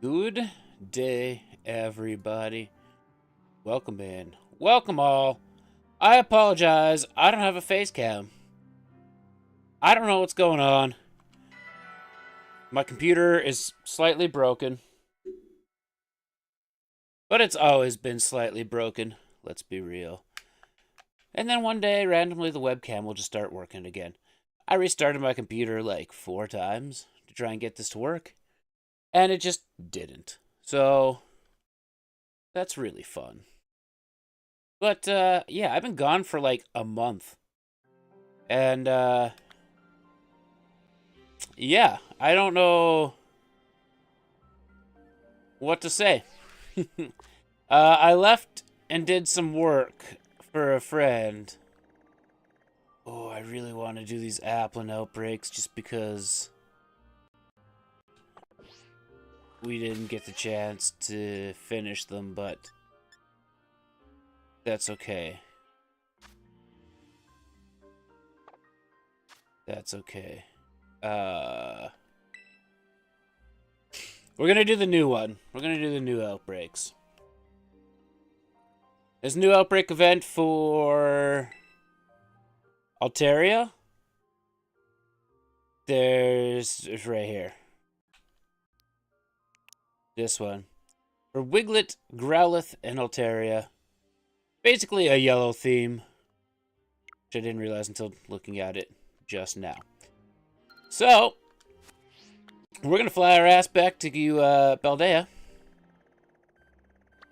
Good day, everybody. Welcome in. Welcome all. I apologize. I don't have a face cam. I don't know what's going on. My computer is slightly broken. But it's always been slightly broken. Let's be real. And then one day, randomly, the webcam will just start working again. I restarted my computer like 4 times to try and get this to work. And it just didn't. So, that's really fun. But, yeah, I've been gone for like a month. And, yeah, I don't know what to say. I left and did some work for a friend. Oh, I really want to do these Applin outbreaks just because we didn't get the chance to finish them, but that's okay. That's okay. We're gonna do the new one. We're gonna do the new outbreaks. There's a new outbreak event for Altaria. It's right here. This one. For Wiglet, Growlithe, and Altaria. Basically a yellow theme. Which I didn't realize until looking at it just now. So, we're going to fly our ass back to Paldea.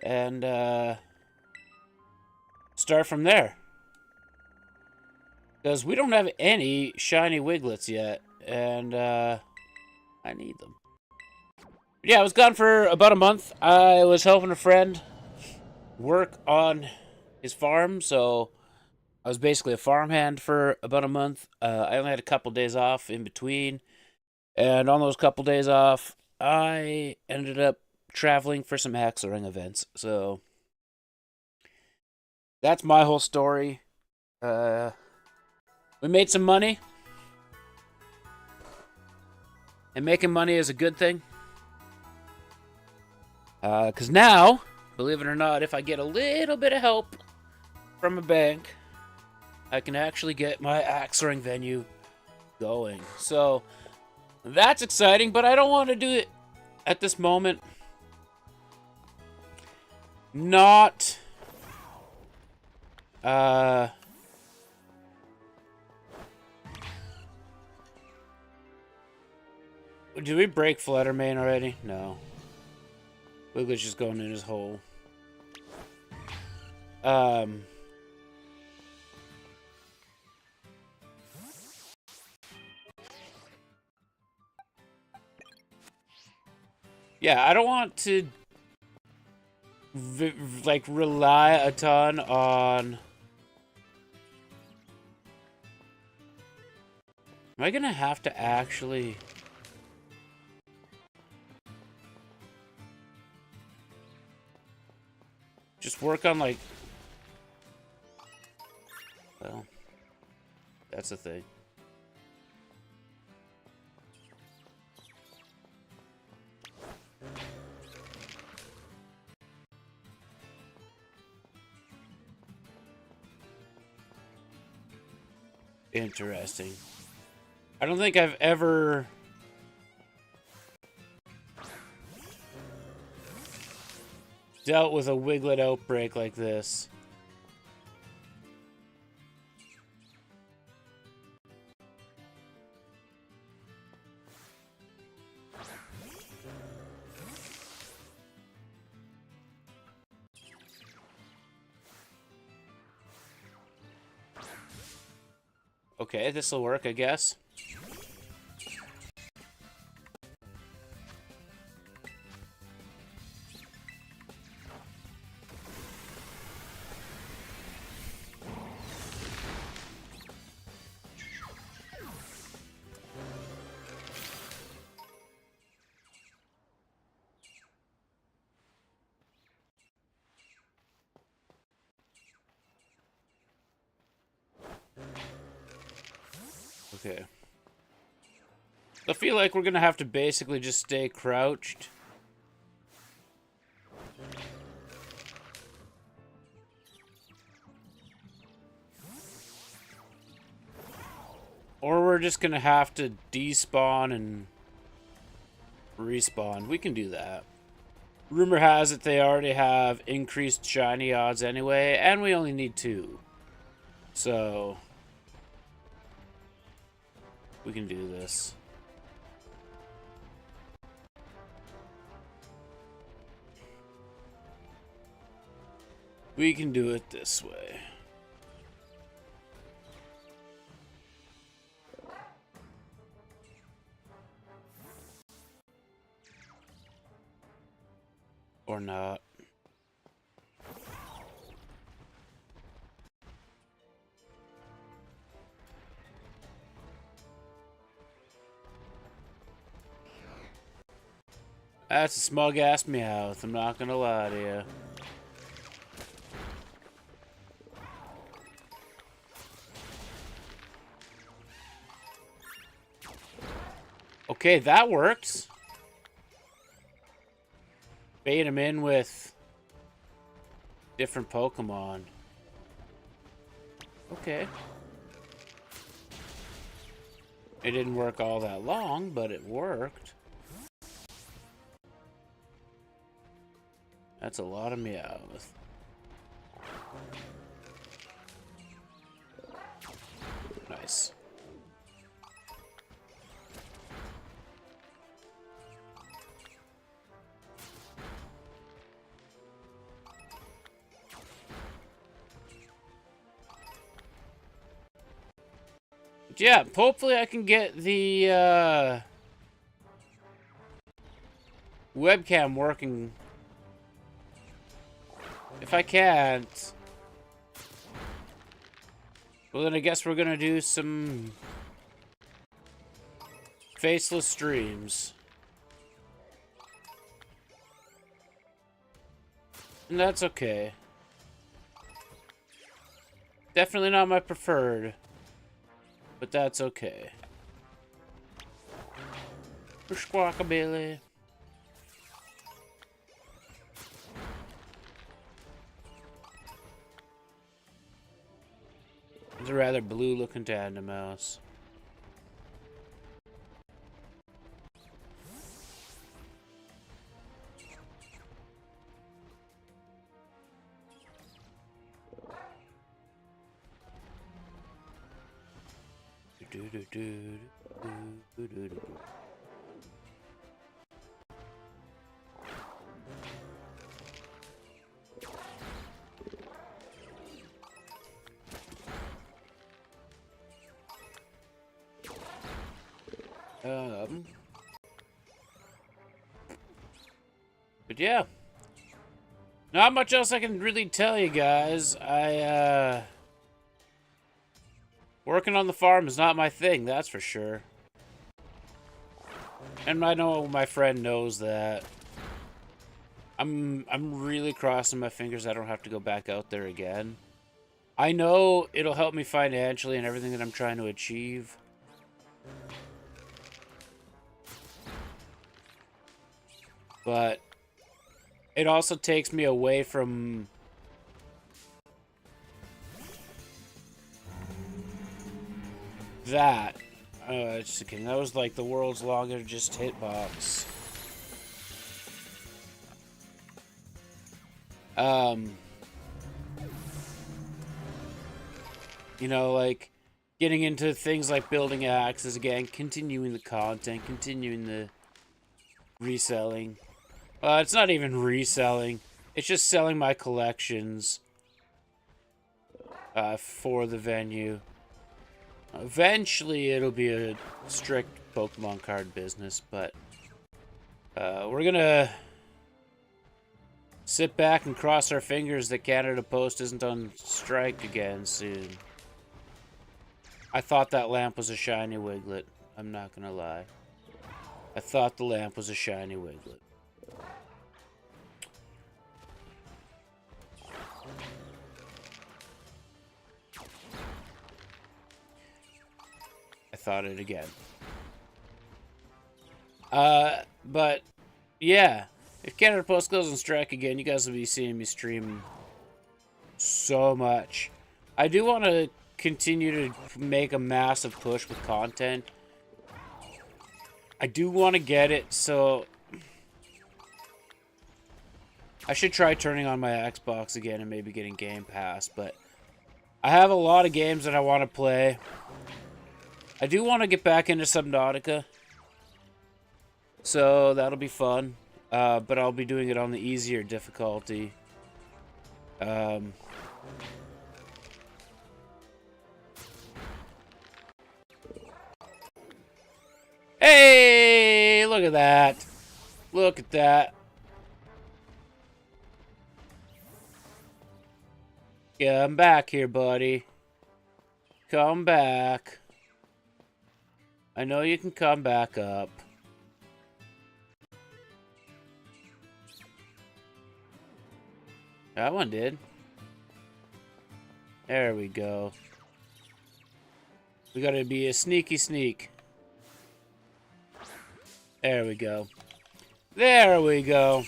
And, start from there. Because we don't have any shiny Wiglets yet. And, I need them. Yeah, I was gone for about a month. I was helping a friend work on his farm, so I was basically a farmhand for about a month. I only had a couple days off in between, and on those couple days off, I ended up traveling for some Haxoring events. So that's my whole story. We made some money, and making money is a good thing. Because now, believe it or not, if I get a little bit of help from a bank, I can actually get my Axering venue going. So, that's exciting, but I don't want to do it at this moment. Not... Did we break Fluttermane already? No. Wiglet's just going in his hole. Yeah, I don't want to like rely a ton on. Am I gonna have to actually? Just work on, like... Well, that's the thing. Interesting. I don't think I've ever... dealt with a Wiglet outbreak like this. Okay, this'll work, I guess. Okay. I feel like we're gonna have to basically just stay crouched we're just gonna have to despawn and respawn. We can do that. Rumor has it they already have increased shiny odds anyway, and we only need 2. So we can do this. We can do it this way. Or not. That's a smug ass Meowth, I'm not gonna lie to you. Okay, that works. Bait him in with different Pokemon. Okay. It didn't work all that long, but it worked. That's a lot of Meowth. Nice. Yeah, hopefully I can get the webcam working. If I can't, well then I guess we're gonna do some faceless streams. And that's okay. Definitely not my preferred. But that's okay. For Squawkabilly. It's a rather blue looking tandem mouse. But yeah, not much else I can really tell you guys. Working on the farm is not my thing, that's for sure. And I know my friend knows that. I'm really crossing my fingers I don't have to go back out there again. I know it'll help me financially and everything that I'm trying to achieve. But it also takes me away from that. Just kidding. That was like the world's longest hitbox. You know, like getting into things like building axes again, continuing the content, continuing the reselling. It's not even reselling. It's just selling my collections for the venue. Eventually, it'll be a strict Pokemon card business, but we're gonna sit back and cross our fingers that Canada Post isn't on strike again soon. I thought that lamp was a shiny Wiglet. I'm not gonna lie. I thought the lamp was a shiny Wiglet. I thought it again. But yeah, if Canada Post goes on strike again, you guys will be seeing me stream so much. I do want to continue to make a massive push with content. I do want to get it, so I should try turning on my Xbox again and maybe getting Game Pass, but I have a lot of games that I want to play. I do want to get back into Subnautica, so that'll be fun, but I'll be doing it on the easier difficulty. Hey, look at that. Look at that. Come back here, buddy. Come back. I know you can come back up. That one did. There we go. We gotta be a sneaky sneak. There we go. There we go.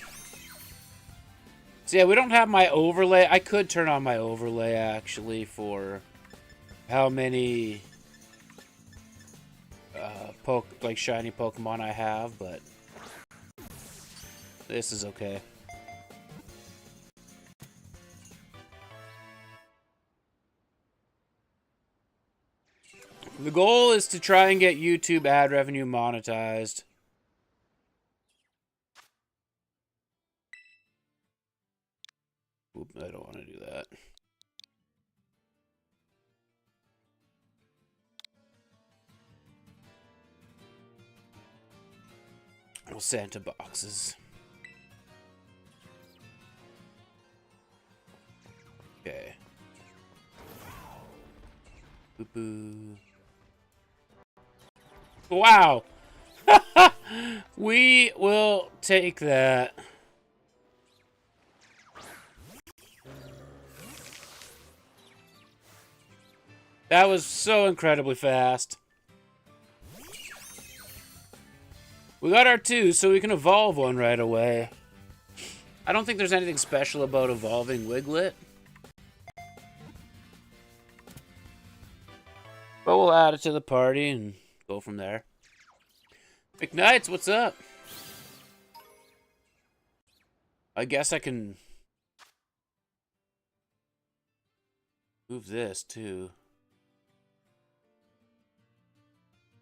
So yeah, we don't have my overlay. I could turn on my overlay, actually, for how many like shiny Pokemon I have, but this is okay. The goal is to try and get YouTube ad revenue monetized. Oop, I don't want to do that. Well, Santa boxes. Okay. Boo-boo. Wow! We will take that. That was so incredibly fast. We got our 2, so we can evolve one right away. I don't think there's anything special about evolving Wiglet. But we'll add it to the party and go from there. McKnights, what's up? I guess I can move this too.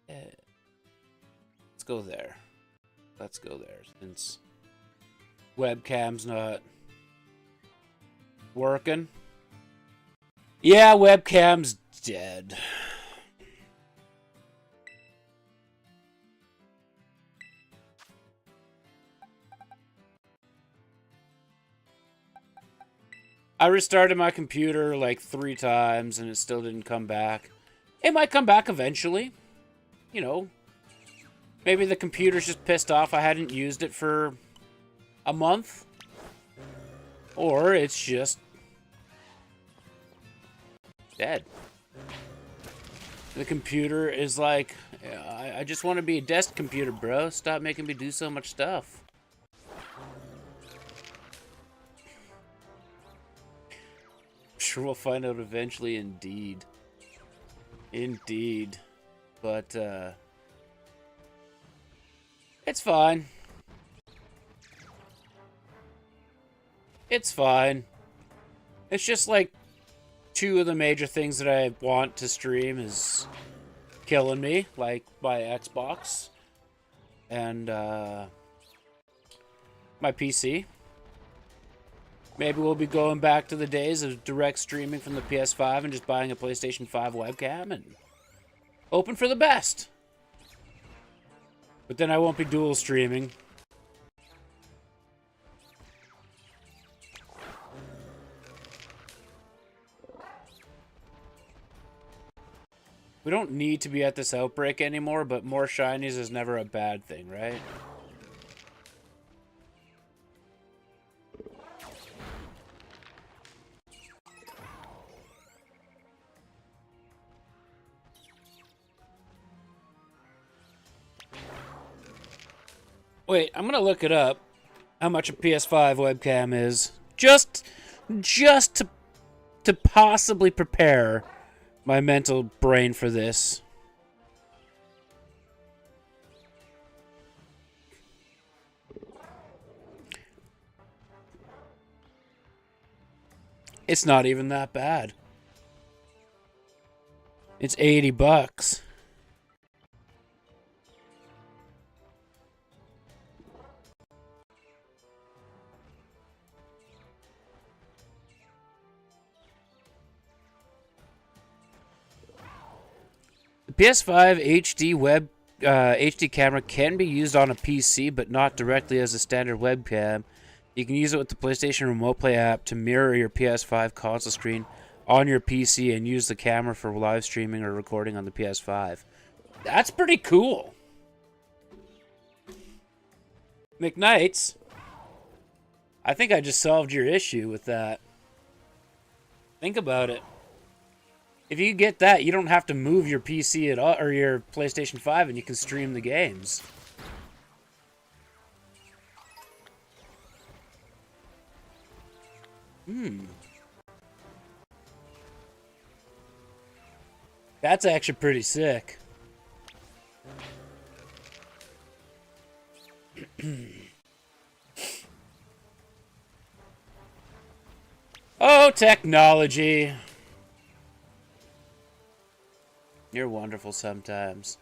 Let's go there. Let's go there since webcam's not working. Yeah, webcam's dead. I restarted my computer like 3 times and it still didn't come back. It might come back eventually. You know, maybe the computer's just pissed off I hadn't used it for a month. Or it's just dead. The computer is like, I just want to be a desk computer, bro. Stop making me do so much stuff. Sure, we'll find out eventually, indeed. Indeed. But, it's fine. It's fine. It's just like 2 of the major things that I want to stream is killing me, like my Xbox and my PC. Maybe we'll be going back to the days of direct streaming from the PS5 and just buying a PlayStation 5 webcam and hoping for the best. But then I won't be dual streaming. We don't need to be at this outbreak anymore, but more shinies is never a bad thing, right? Wait, I'm gonna look it up. How much a PS5 webcam is, just to possibly prepare my mental brain for this. It's not even that bad. It's $80. The PS5 HD camera can be used on a PC, but not directly as a standard webcam. You can use it with the PlayStation Remote Play app to mirror your PS5 console screen on your PC and use the camera for live streaming or recording on the PS5. That's pretty cool. McKnights, I think I just solved your issue with that. Think about it. If you get that, you don't have to move your PC at all, or your PlayStation 5, and you can stream the games. That's actually pretty sick. Oh, technology. You're wonderful sometimes.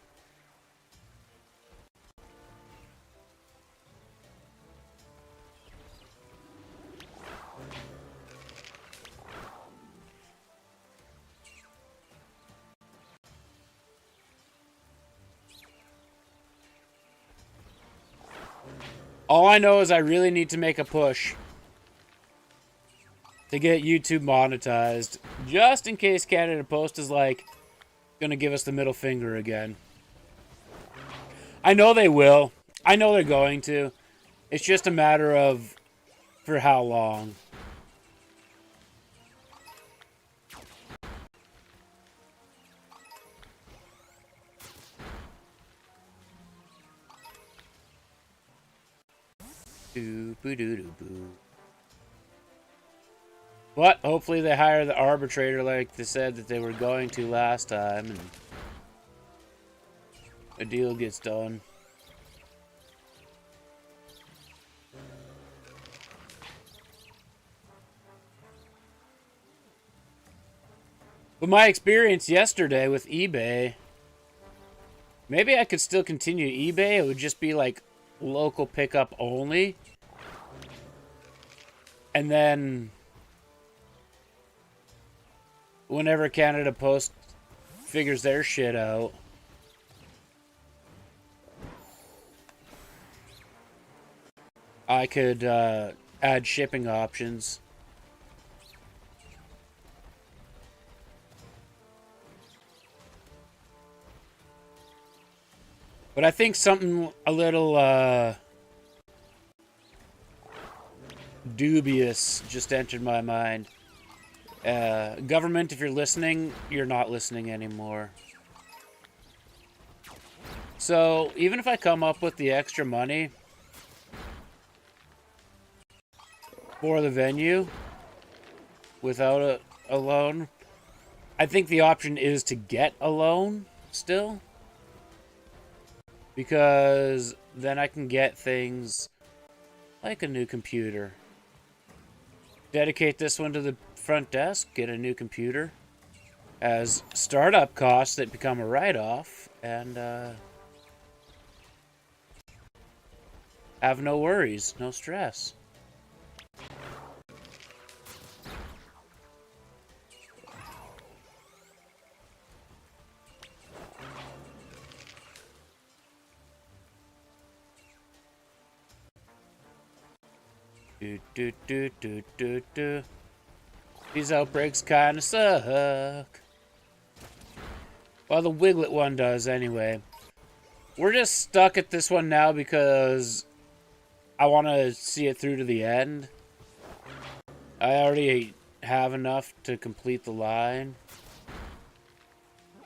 All I know is I really need to make a push to get YouTube monetized, just in case Canada Post is like gonna give us the middle finger again. I know they will. I know they're going to. It's just a matter of for how long. But hopefully they hire the arbitrator like they said that they were going to last time, and a deal gets done. But my experience yesterday with eBay, maybe I could still continue eBay. It would just be like local pickup only. And then whenever Canada Post figures their shit out, I could add shipping options. But I think something a little dubious just entered my mind. Government, if you're listening, you're not listening anymore. So, even if I come up with the extra money for the venue without a loan, I think the option is to get a loan still. Because then I can get things like a new computer. Dedicate this one to the front desk, get a new computer as startup costs that become a write-off, and have no worries, no stress. These outbreaks kinda suck. Well, the Wiglet one does anyway. We're just stuck at this one now because I want to see it through to the end. I already have enough to complete the line.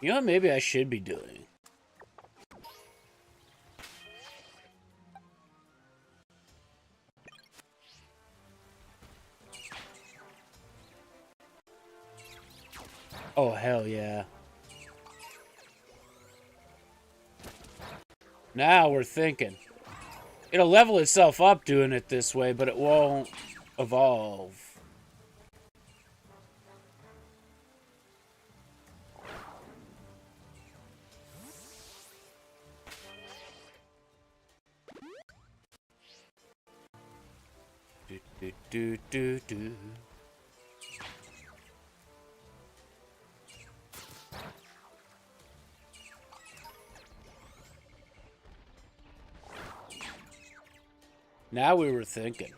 You know what maybe I should be doing? Oh, hell yeah. Now we're thinking. It'll level itself up doing it this way, but it won't evolve. Do, do, do, do, do. Now we were thinking.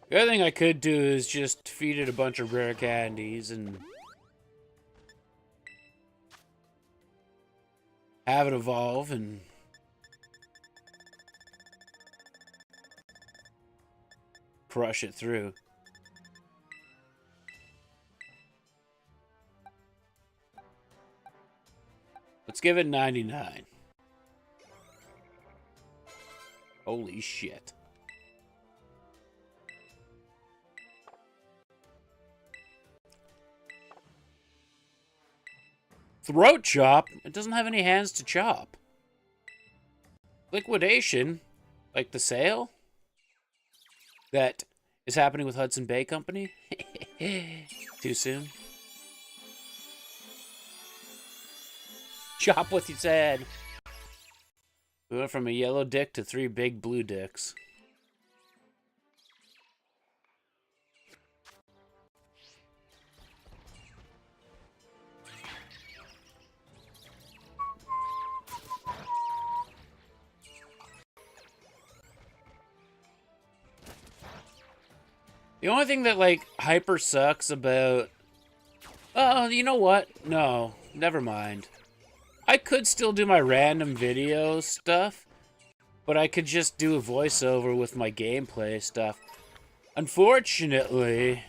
The other thing I could do is just feed it a bunch of rare candies and have it evolve and crush it through. Let's give it 99. Holy shit. Throat chop? It doesn't have any hands to chop. Liquidation? Like the sale? That is happening with Hudson Bay Company? Too soon? Chop with its head. We went from a yellow dick to 3 big blue dicks. The only thing that, like, hyper sucks about... Oh, you know what? No, never mind. I could still do my random video stuff, but I could just do a voiceover with my gameplay stuff. Unfortunately,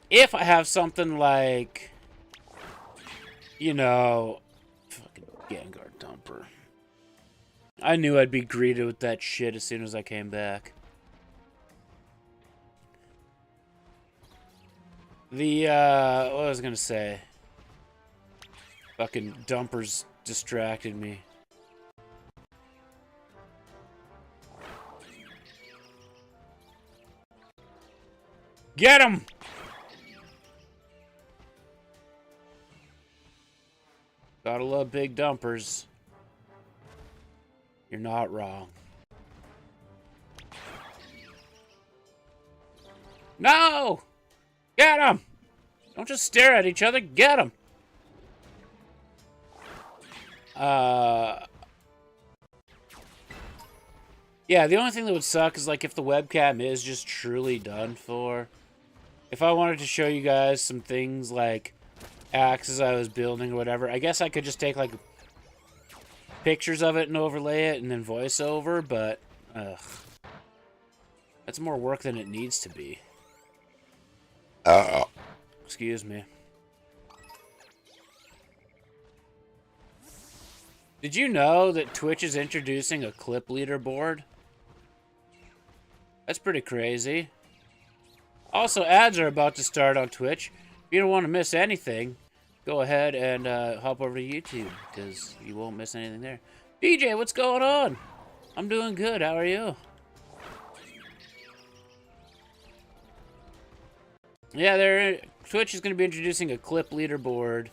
if I have something like, you know, fucking Gengar Dumper. I knew I'd be greeted with that shit as soon as I came back. The, what was I gonna say? Fucking Dumpers distracted me. Get him! Gotta love big dumpers. You're not wrong. No! Get him! Don't just stare at each other, get him! Yeah, the only thing that would suck is, like, if the webcam is just truly done for. If I wanted to show you guys some things, like, axes I was building or whatever, I guess I could just take, like, pictures of it and overlay it and then voice over, but, ugh. That's more work than it needs to be. Excuse me. Did you know that Twitch is introducing a clip leaderboard? That's pretty crazy. Also, ads are about to start on Twitch. If you don't want to miss anything, go ahead and hop over to YouTube, because you won't miss anything there. DJ, what's going on? I'm doing good. How are you? Yeah, Twitch is going to be introducing a clip leaderboard.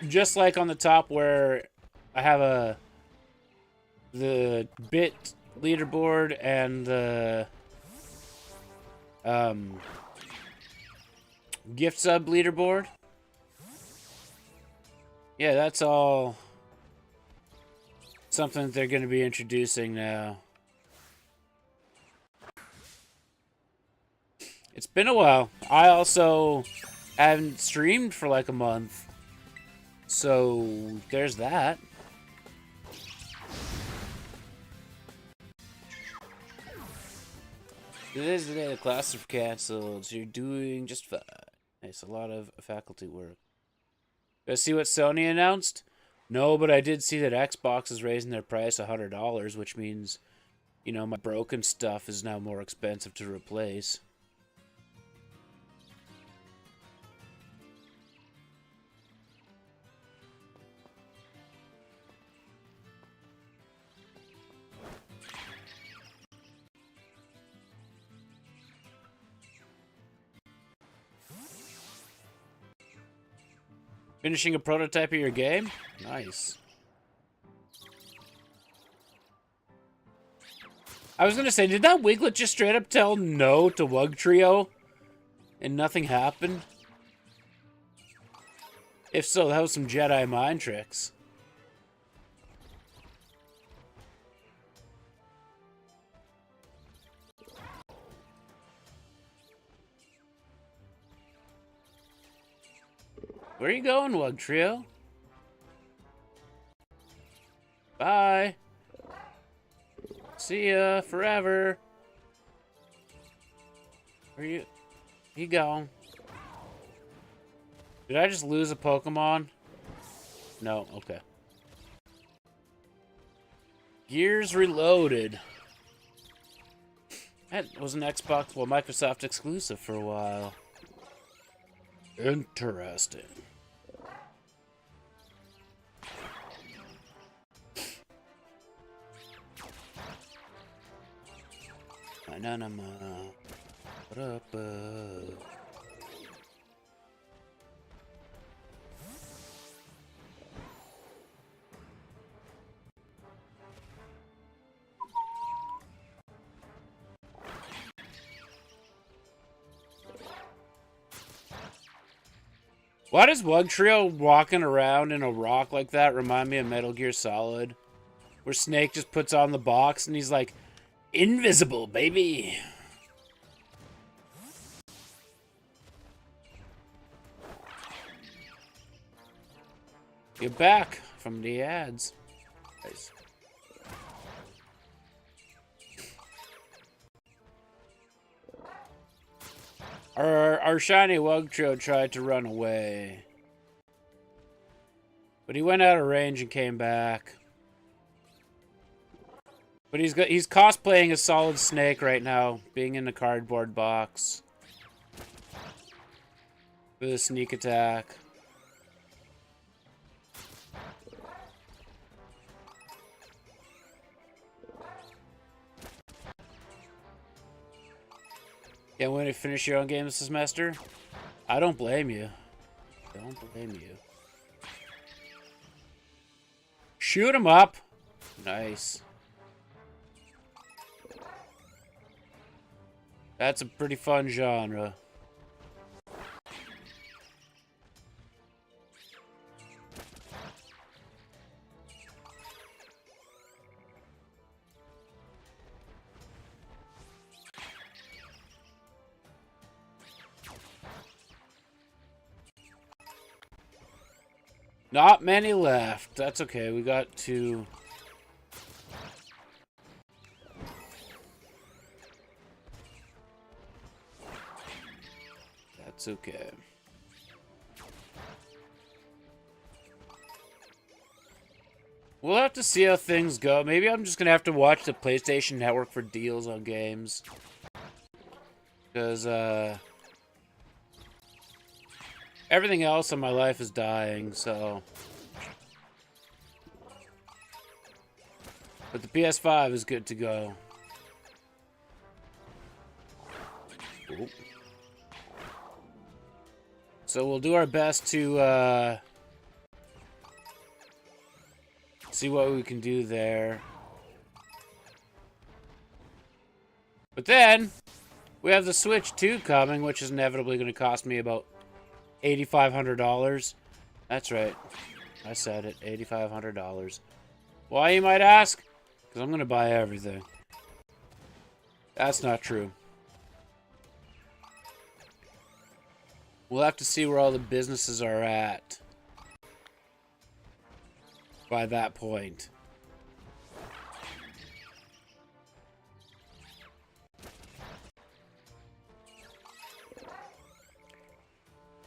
Just like on the top where I have the bit leaderboard and the gift sub leaderboard. Yeah, that's all something that they're going to be introducing now. It's been a while. I also haven't streamed for like a month. So, there's that. Today's the day the classes are canceled, so you're doing just fine. It's a lot of faculty work. Did I see what Sony announced? No, but I did see that Xbox is raising their price $100, which means, you know, my broken stuff is now more expensive to replace. Finishing a prototype of your game? Nice. I was gonna say, did that Wiglet just straight up tell no to Wug Trio? And nothing happened? If so, that was some Jedi mind tricks. Where are you going, Wug Trio? Bye. See ya forever. Where you going? Did I just lose a Pokemon? No, okay. Gears Reloaded. That was an Xbox, well, Microsoft exclusive for a while. Interesting. What up? Why does Wug Trio walking around in a rock like that remind me of Metal Gear Solid? Where Snake just puts on the box and he's like, invisible, baby! Get back from the ads. Nice. Our shiny Wug Trio tried to run away. But he went out of range and came back. But he's cosplaying a Solid Snake right now, being in a cardboard box. With a sneak attack. Can't wait to finish your own game this semester? I don't blame you. Don't blame you. Shoot him up! Nice. That's a pretty fun genre. Not many left. That's okay. We got two. That's okay. We'll have to see how things go. Maybe I'm just going to have to watch the PlayStation Network for deals on games. Because, everything else in my life is dying, so... But the PS5 is good to go. Ooh. So we'll do our best to, see what we can do there. But then, we have the Switch 2 coming, which is inevitably going to cost me about $8,500. That's right. I said it. $8,500. Why, you might ask? Because I'm going to buy everything. That's not true. We'll have to see where all the businesses are at by that point.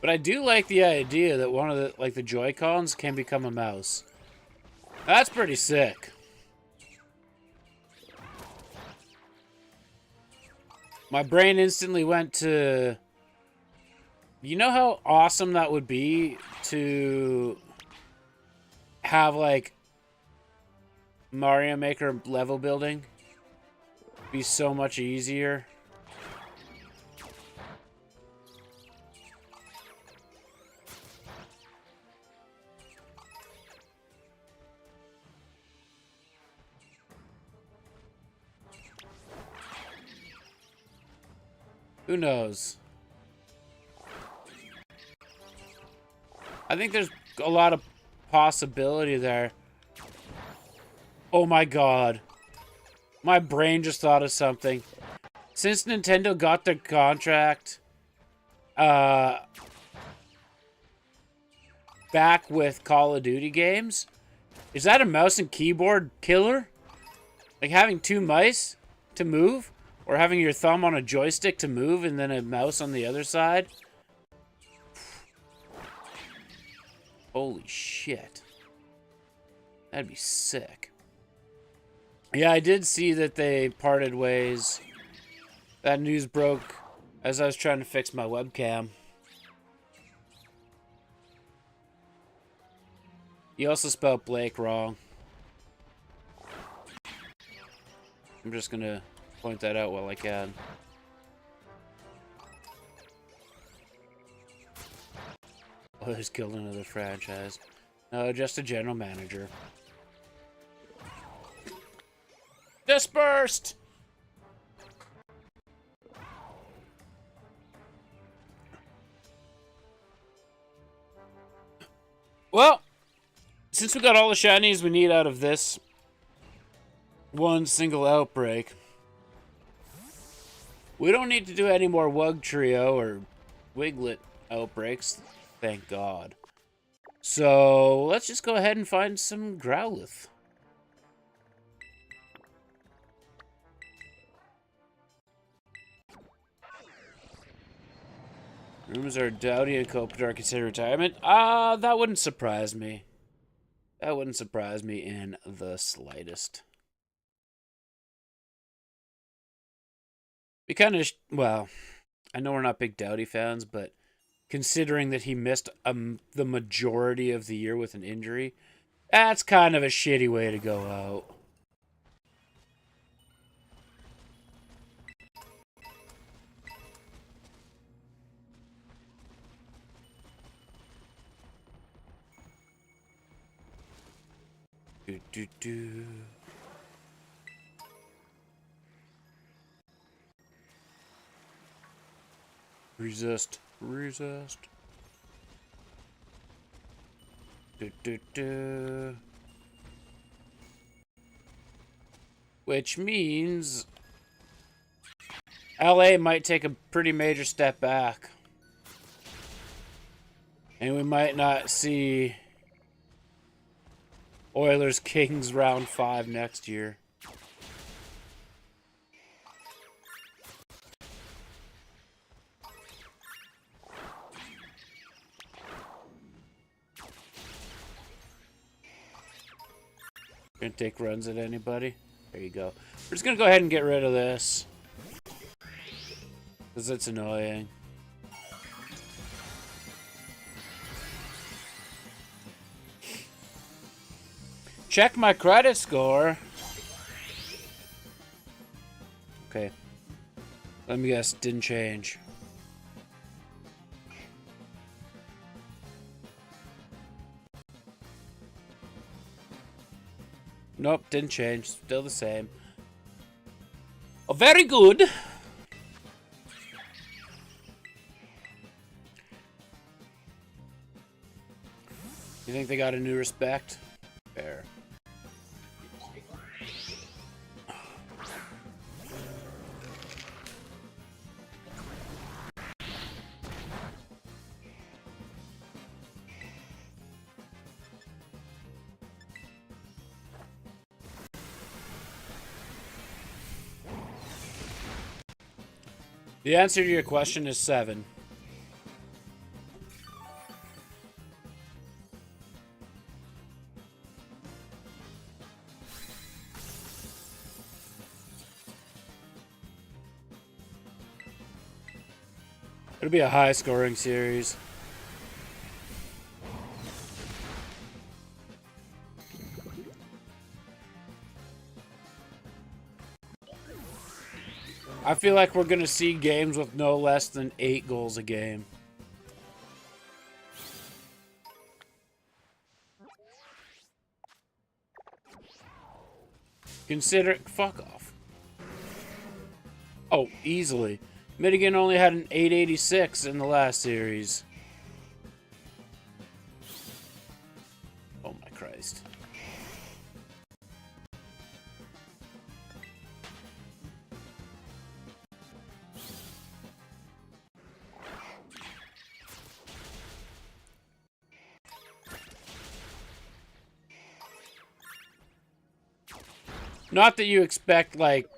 But I do like the idea that one of the, like, the Joy-Cons can become a mouse. That's pretty sick. My brain instantly went to... You know how awesome that would be to have, like, Mario Maker level building be so much easier? Who knows? I think there's a lot of possibility there. Oh my god. My brain just thought of something. Since Nintendo got their contract back with Call of Duty games, is that a mouse and keyboard killer? Like having two mice to move? Or having your thumb on a joystick to move and then a mouse on the other side? Holy shit. That'd be sick. Yeah, I did see that they parted ways. That news broke as I was trying to fix my webcam. You also spelled Blake wrong. I'm just gonna point that out while I can. Oh, he's killed another franchise. No, just a general manager. Dispersed! Well, since we got all the shinies we need out of this one single outbreak, we don't need to do any more Wug Trio or Wiglet outbreaks, thank God. So, let's just go ahead and find some Growlithe. Rumors are Dowdy and Kopitar consider retirement. That wouldn't surprise me. That wouldn't surprise me in the slightest. We kind of, well, I know we're not big Dowdy fans, but considering that he missed the majority of the year with an injury, that's kind of a shitty way to go out. Do. Resist. Do. Which means LA might take a pretty major step back. And we might not see Oilers Kings round 5 next year. Gonna take runs at anybody? There you go. We're just gonna go ahead and get rid of this, because it's annoying. Check my credit score. Okay. Let me guess, didn't change. Nope, didn't change. Still the same. Oh, very good. You think they got a new respect? Fair. The answer to your question is 7. It'll be a high-scoring series. I feel like we're going to see games with no less than 8 goals a game. Consider... Fuck off. Oh, easily. Michigan only had an 886 in the last series. Oh my Christ. Not that you expect, like,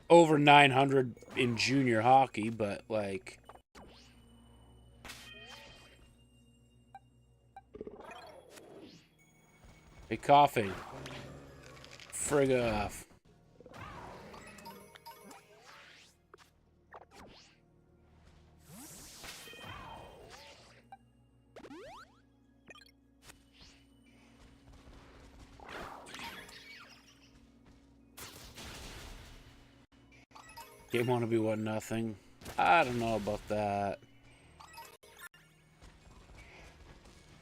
over 900 in junior hockey, but, like... Hey, coughing. Frig off. Game want to be 1-0. I don't know about that.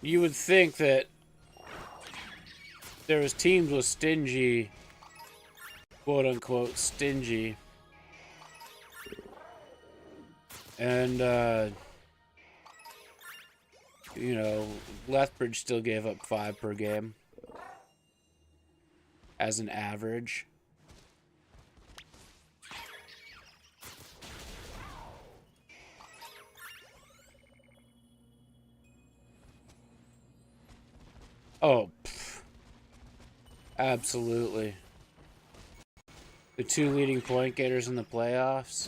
You would think that there was teams with stingy, quote unquote, stingy, and you know, Lethbridge still gave up 5 per game as an average. Oh, pff. Absolutely. The 2 leading point getters in the playoffs.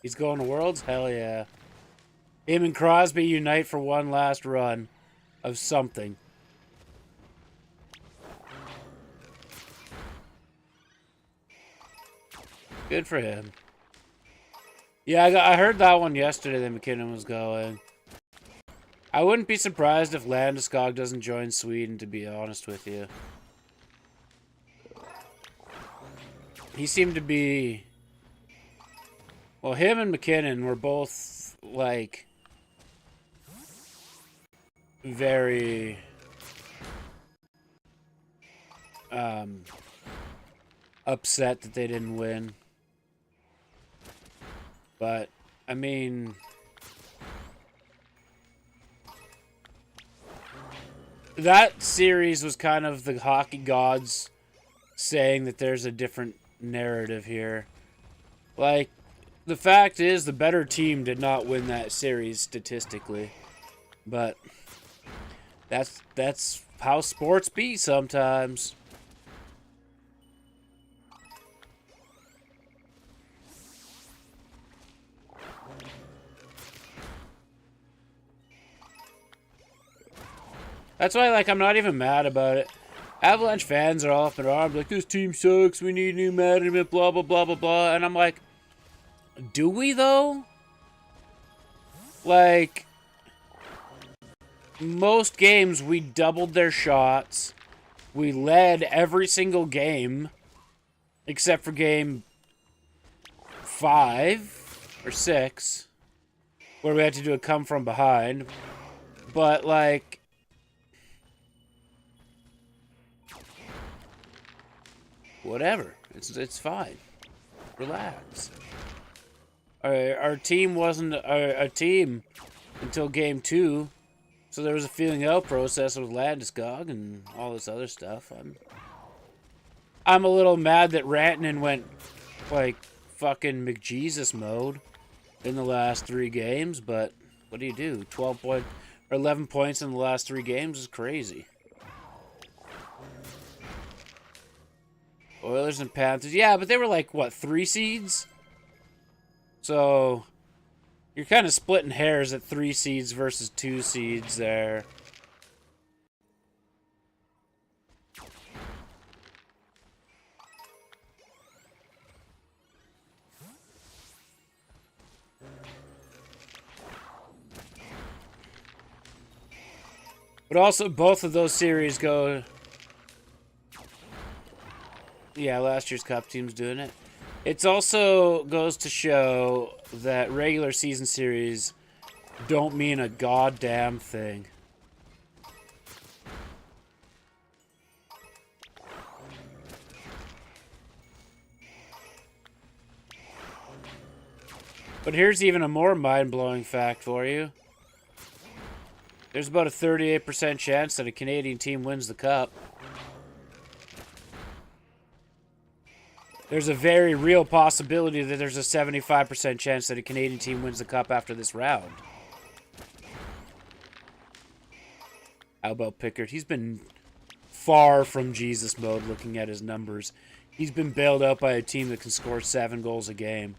He's going to Worlds? Hell yeah. Him and Crosby unite for one last run of something. Good for him. Yeah, I heard that one yesterday that McKinnon was going. I wouldn't be surprised if Landeskog doesn't join Sweden, to be honest with you. He seemed to be... Well, him and McKinnon were both, like... very... upset that they didn't win. But, I mean... that series was kind of the hockey gods saying that there's a different narrative here. Like, the fact is the better team did not win that series statistically. But that's how sports be sometimes. That's why, like, I'm not even mad about it. Avalanche fans are all up in arms, like, this team sucks, we need new management, blah, blah, blah, blah, blah. And I'm like, do we, though? Like, most games, we doubled their shots. We led every single game, except for game 5 or 6, where we had to do a come from behind. But, like... whatever. It's fine. Relax. Our team wasn't a team until game 2, so there was a feeling out process with Landeskog and all this other stuff. I'm a little mad that Rantanen went like fucking McJesus mode in the last 3 games, but what do you do? 11 points in the last 3 games is crazy. Oilers and Panthers. Yeah, but they were like, what, 3 seeds? So you're kind of splitting hairs at 3 seeds versus 2 seeds there. But also, both of those series go... Yeah, last year's Cup team's doing it. It also goes to show that regular season series don't mean a goddamn thing. But here's even a more mind-blowing fact for you. There's about a 38% chance that a Canadian team wins the Cup. There's a very real possibility that there's a 75% chance that a Canadian team wins the Cup after this round. How about Pickard? He's been far from Jesus mode looking at his numbers. He's been bailed out by a team that can score 7 goals a game.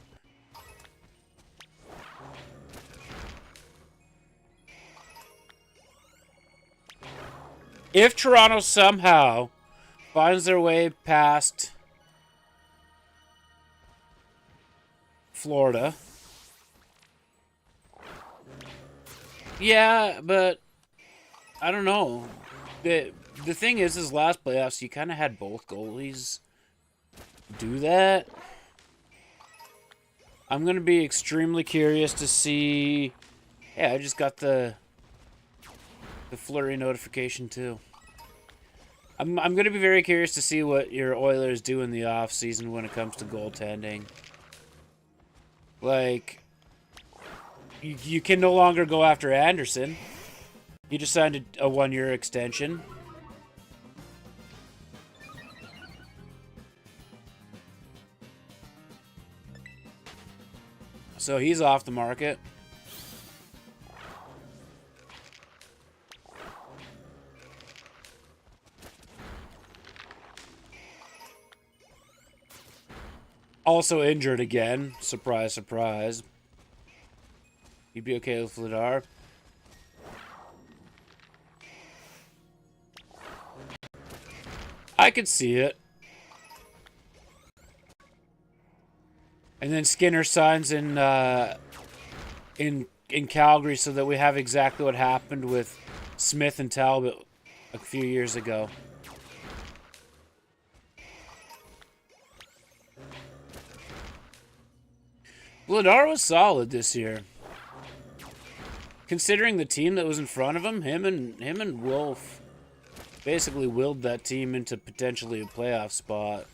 If Toronto somehow finds their way past Florida. Yeah, but I don't know. The thing is last playoffs, you kind of had both goalies do that. I'm going to be extremely curious to see... Yeah, I just got the Fleury notification too. I'm going to be very curious to see what your Oilers do in the off-season when it comes to goaltending. Like, you can no longer go after Anderson. He just signed a 1-year extension. So he's off the market. Also injured again. Surprise, surprise. You'd be okay with Vladar? I could see it. And then Skinner signs in Calgary so that we have exactly what happened with Smith and Talbot a few years ago. Vladar was solid this year. Considering the team that was in front of him, him and Wolf basically willed that team into potentially a playoff spot.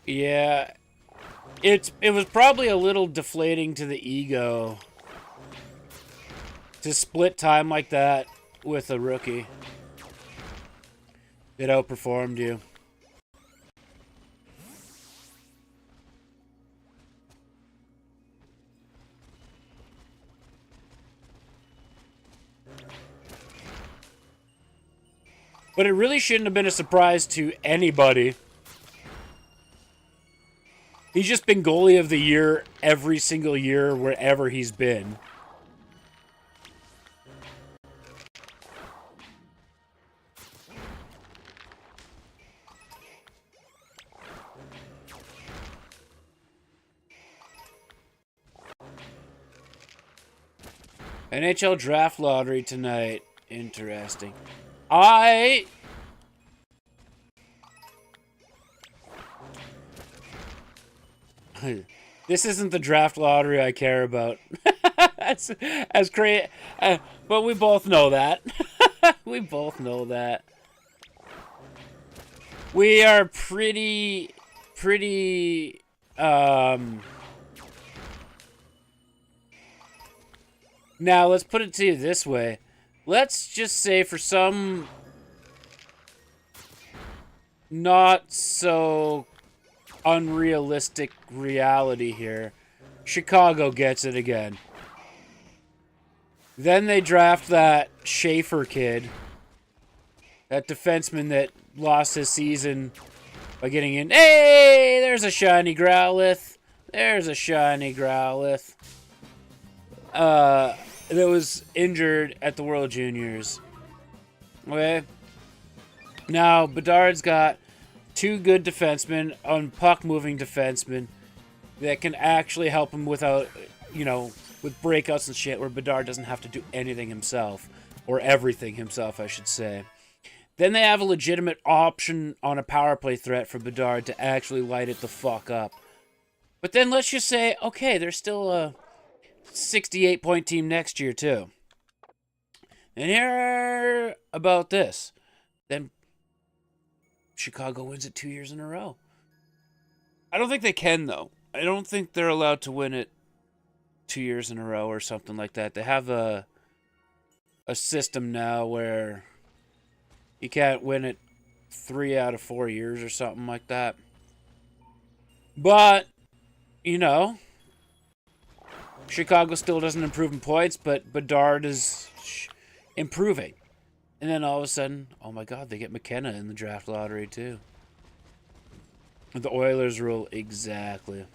Yeah, it was probably a little deflating to the ego to split time like that with a rookie that outperformed you. But it really shouldn't have been a surprise to anybody. He's just been goalie of the year every single year wherever he's been. NHL draft lottery tonight. Interesting. This isn't the draft lottery I care about. as great, but we both know that. We both know that. We are pretty. Now let's put it to you this way. Let's just say for some not so unrealistic reality here. Chicago gets it again. Then they draft that Schaefer kid. That defenseman that lost his season by getting in. Hey, there's a shiny Growlithe. There's a shiny Growlithe. That was injured at the World Juniors. Okay. Now, Bedard's got two good defensemen on puck-moving defensemen that can actually help him without, you know, with breakouts and shit where Bedard doesn't have to do anything himself. Or everything himself, I should say. Then they have a legitimate option on a power play threat for Bedard to actually light it the fuck up. But then let's just say, okay, there's still a 68-point team next year, too. And here about this. Then Chicago wins it 2 years in a row. I don't think they can, though. I don't think they're allowed to win it 2 years in a row or something like that. They have a system now where you can't win it 3 out of 4 years or something like that. But, you know, Chicago still doesn't improve in points, but Bedard is improving. And then all of a sudden, oh my god, they get McKenna in the draft lottery too. The Oilers rule, exactly.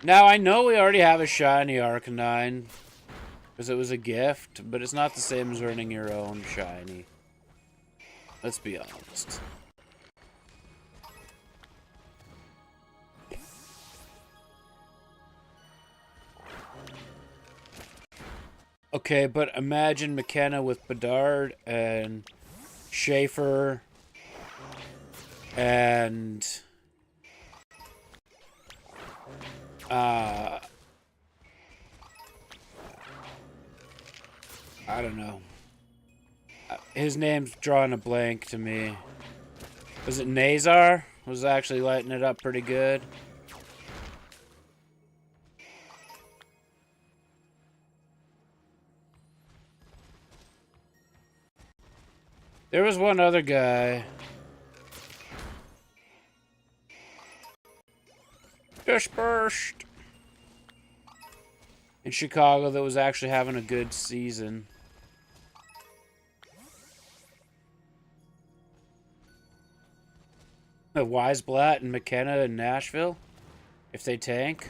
Now, I know we already have a shiny Arcanine, because it was a gift, but it's not the same as earning your own shiny. Let's be honest. Okay, but imagine McKenna with Bedard and Schaefer and I don't know. His name's drawing a blank to me. Was it Nazar? Was actually lighting it up pretty good. There was one other guy. Dispersed. In Chicago that was actually having a good season. Weisblatt and McKenna in Nashville? If they tank?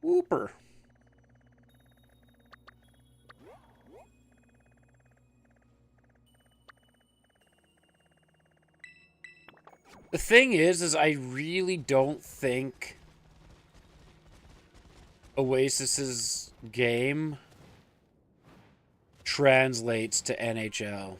Whooper. The thing is I really don't think Oasis's game translates to NHL.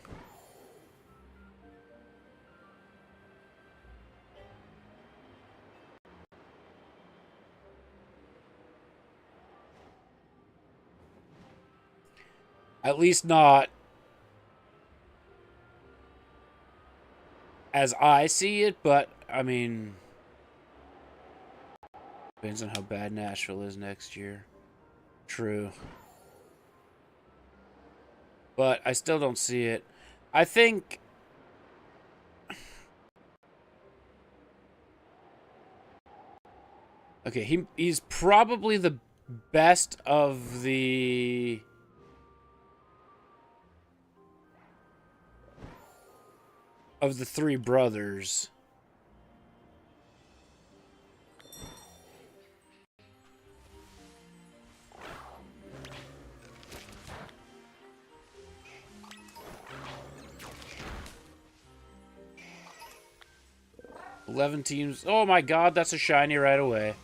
At least not as I see it, but, I mean, depends on how bad Nashville is next year. True. But I still don't see it. I think... Okay, he's probably the best of the... three brothers. $11 teams. Oh my god, that's a shiny right away.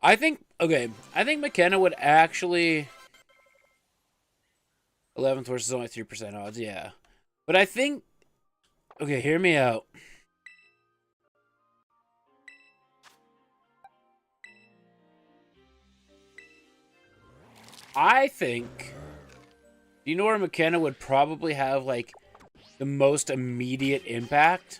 I think McKenna would actually 11th versus only 3% odds, yeah. But I think okay, hear me out. I think do you know where McKenna would probably have like the most immediate impact?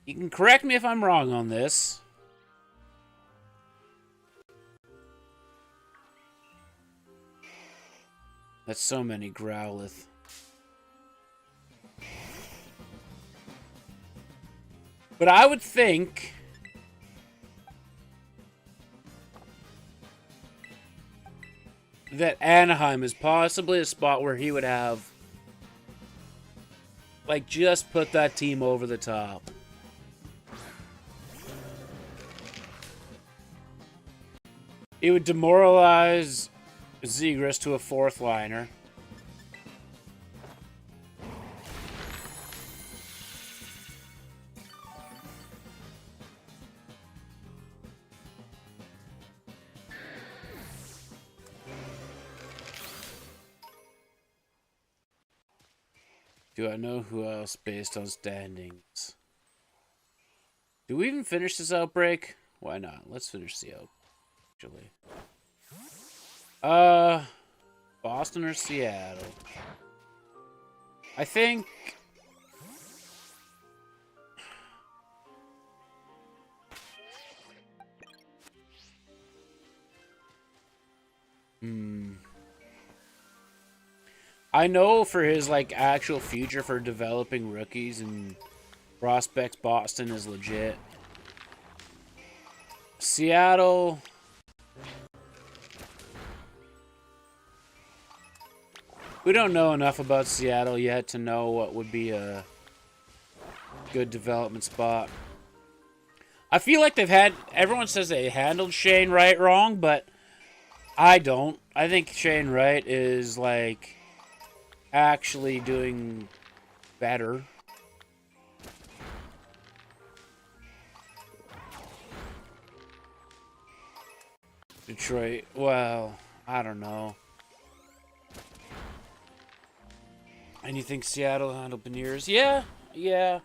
You can correct me if I'm wrong on this. That's so many Growlithe. But I would think that Anaheim is possibly a spot where he would have like just put that team over the top. It would demoralize Zegras to a 4th liner. Do I know who else based on standings? Do we even finish this outbreak? Why not? Let's finish the outbreak, actually. Boston or Seattle? I think... I know for his, like, actual future for developing rookies and prospects, Boston is legit. Seattle... We don't know enough about Seattle yet to know what would be a good development spot. I feel like they've had... Everyone says they handled Shane Wright wrong, but I don't. I think Shane Wright is, like, actually doing better. Detroit, well, I don't know. And you think Seattle handled Beniers? Yeah.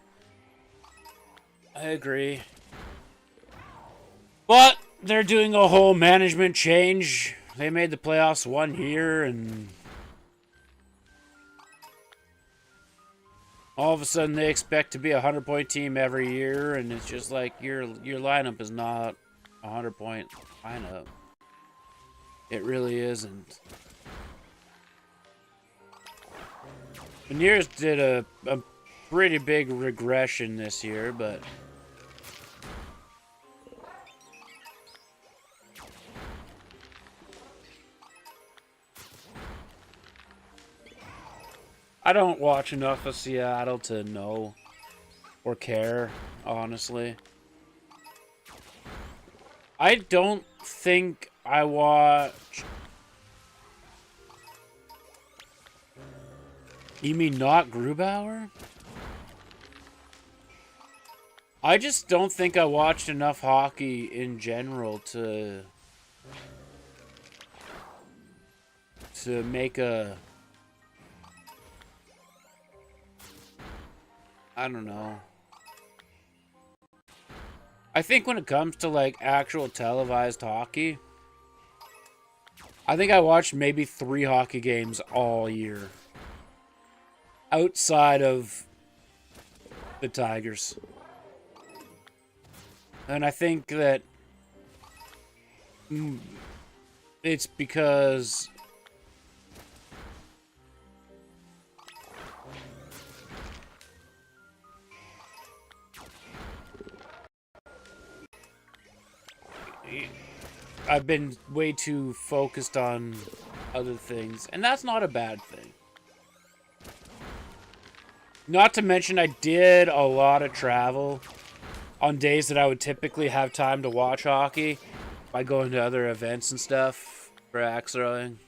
I agree. But they're doing a whole management change. They made the playoffs 1 year, and all of a sudden they expect to be a 100-point team every year, and it's just like your lineup is not a 100-point lineup. It really isn't. Beniers did a pretty big regression this year, but I don't watch enough of Seattle to know or care, honestly. I don't think I watch... You mean not Grubauer? I just don't think I watched enough hockey in general to make a... I don't know. I think when it comes to, like, actual televised hockey, I think I watched maybe 3 hockey games all year. Outside of the Tigers. And I think that it's because I've been way too focused on other things, and that's not a bad thing. Not to mention, I did a lot of travel on days that I would typically have time to watch hockey by going to other events and stuff for axe throwing.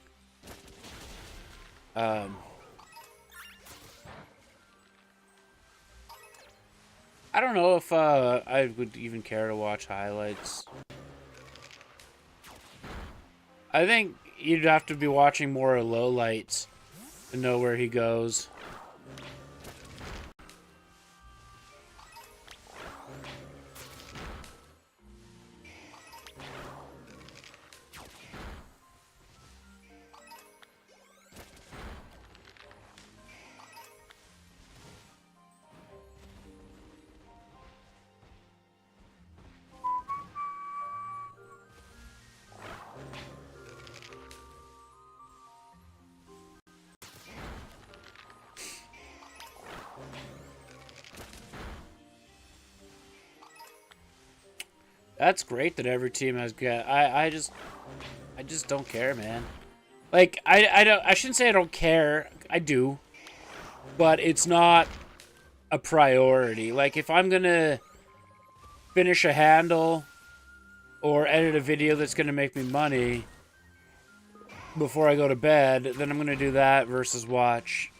I don't know if I would even care to watch highlights. I think you'd have to be watching more lowlights to know where he goes. That's great that every team has got. I just don't care, man. Like I shouldn't say I don't care. I do, but it's not a priority. Like if I'm gonna finish a handle or edit a video that's gonna make me money before I go to bed, then I'm gonna do that versus watch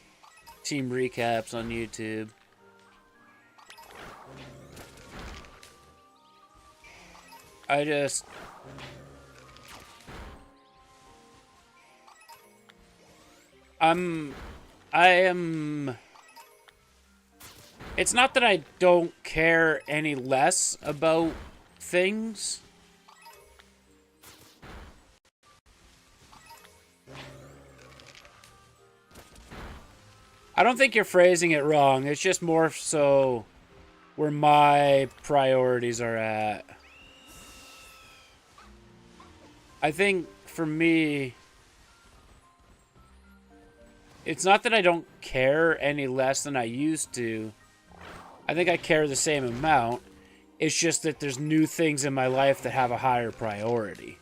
team recaps on YouTube. I am. It's not that I don't care any less about things. I don't think you're phrasing it wrong. It's just more so where my priorities are at. I think for me, it's not that I don't care any less than I used to. I think I care the same amount. It's just that there's new things in my life that have a higher priority.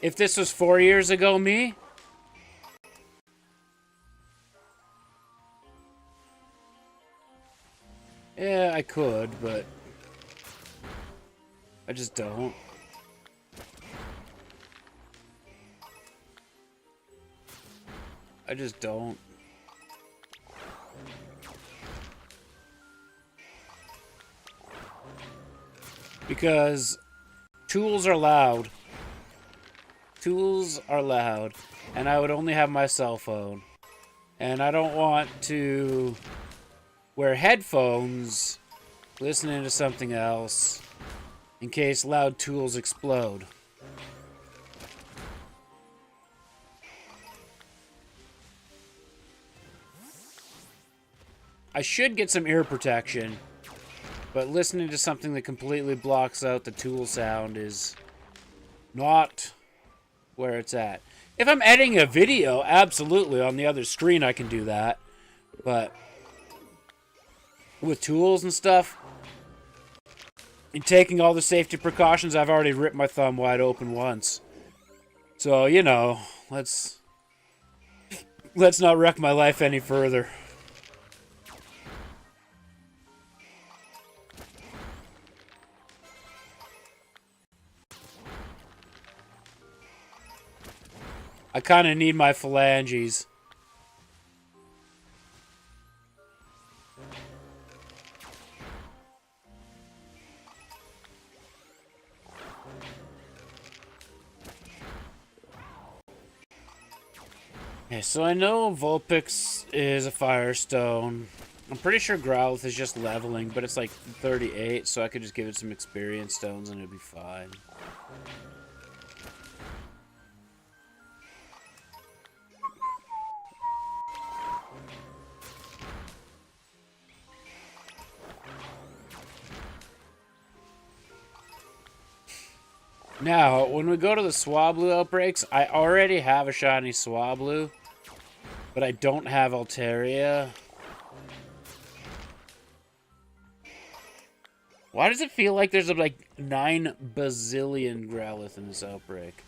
If this was 4 years ago, me, yeah, I could, but I just don't. I just don't. Because tools are loud. Tools are loud. And I would only have my cell phone. And I don't want to wear headphones listening to something else in case loud tools explode. I should get some ear protection, but listening to something that completely blocks out the tool sound is not where it's at. If I'm editing a video, absolutely, on the other screen I can do that. But with tools and stuff, and taking all the safety precautions, I've already ripped my thumb wide open once. So, you know, let's not wreck my life any further. I kind of need my phalanges. Okay, so I know Vulpix is a Firestone. I'm pretty sure Growlithe is just leveling, but it's like 38, so I could just give it some experience stones and it'd be fine. Now, when we go to the Swablu outbreaks, I already have a shiny Swablu, but I don't have Altaria. Why does it feel like there's like 9 bazillion Growlithe in this outbreak?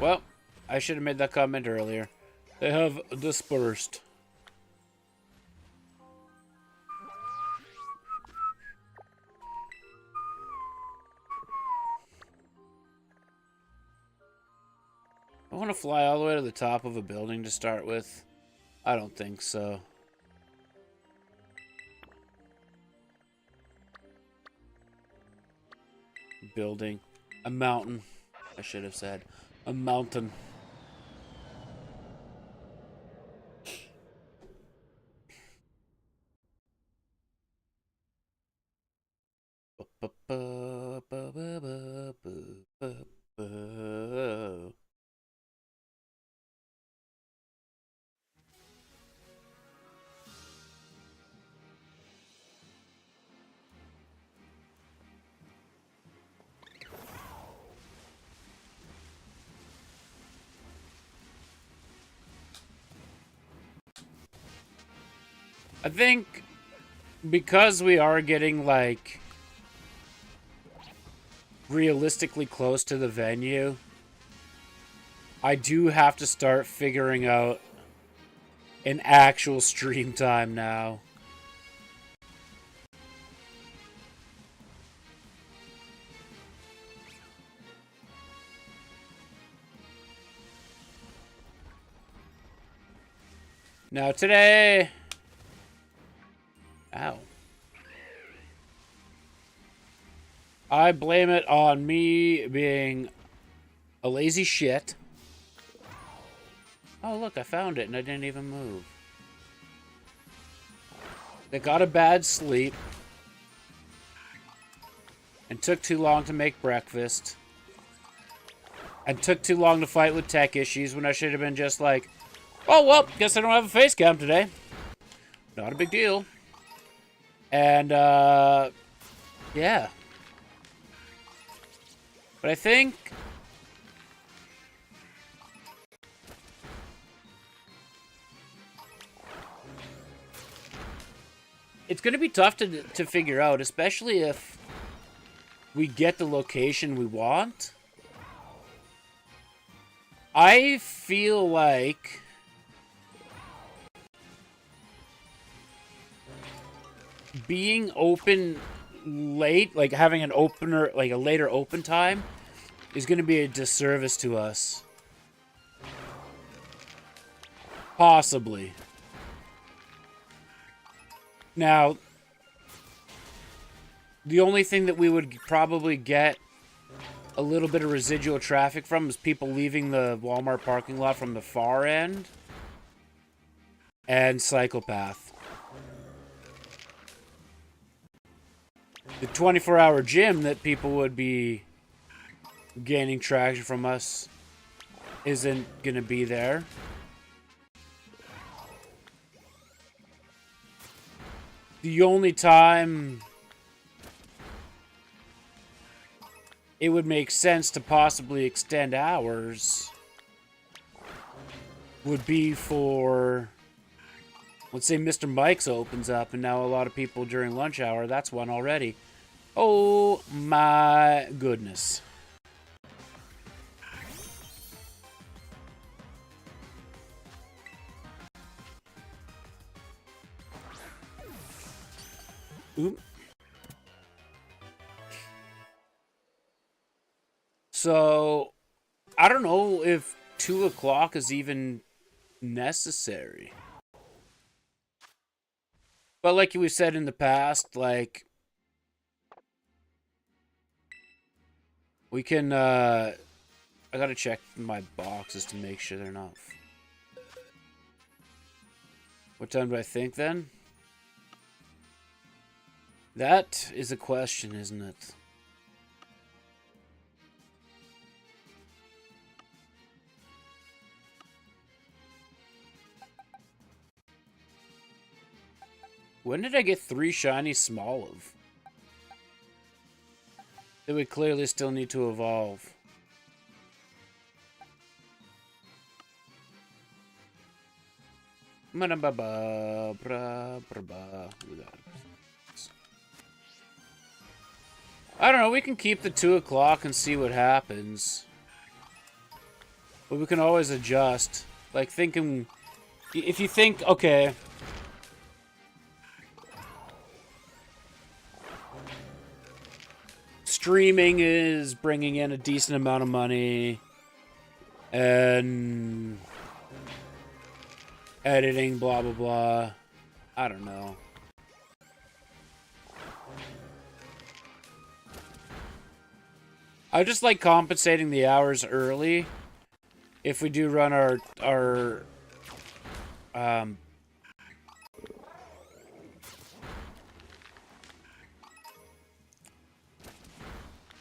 Well, I should have made that comment earlier. They have dispersed. I want to fly all the way to the top of a building to start with. I don't think so. Building. A mountain. I should have said. A mountain. I think because we are getting, like, realistically close to the venue, I do have to start figuring out an actual stream time now. Now today... Ow. I blame it on me being a lazy shit. Oh, look, I found it and I didn't even move. They got a bad sleep. And took too long to make breakfast. And took too long to fight with tech issues when I should have been just like, oh, well, guess I don't have a face cam today. Not a big deal. And, yeah. But I think... it's going to be tough to figure out, especially if we get the location we want. I feel like... being open late, like having an opener, like a later open time, is going to be a disservice to us. Possibly. Now, the only thing that we would probably get a little bit of residual traffic from is people leaving the Walmart parking lot from the far end. And Psychopath. The 24-hour gym that people would be gaining traction from us isn't going to be there. The only time it would make sense to possibly extend hours would be for... let's say Mr. Mike's opens up, and now a lot of people during lunch hour, that's one already. Oh my goodness. Oop. So, I don't know if 2 o'clock is even necessary. But like we've said in the past, like, we can, I gotta check my boxes to make sure they're not... What time do I think, then? That is a question, isn't it? When did I get 3 shiny Smoliv? It would clearly still need to evolve. I don't know, we can keep the 2 o'clock and see what happens. But we can always adjust. Like, thinking... If you think, okay... Streaming is bringing in a decent amount of money. And... Editing, blah, blah, blah. I don't know. I just like compensating the hours early. If we do run our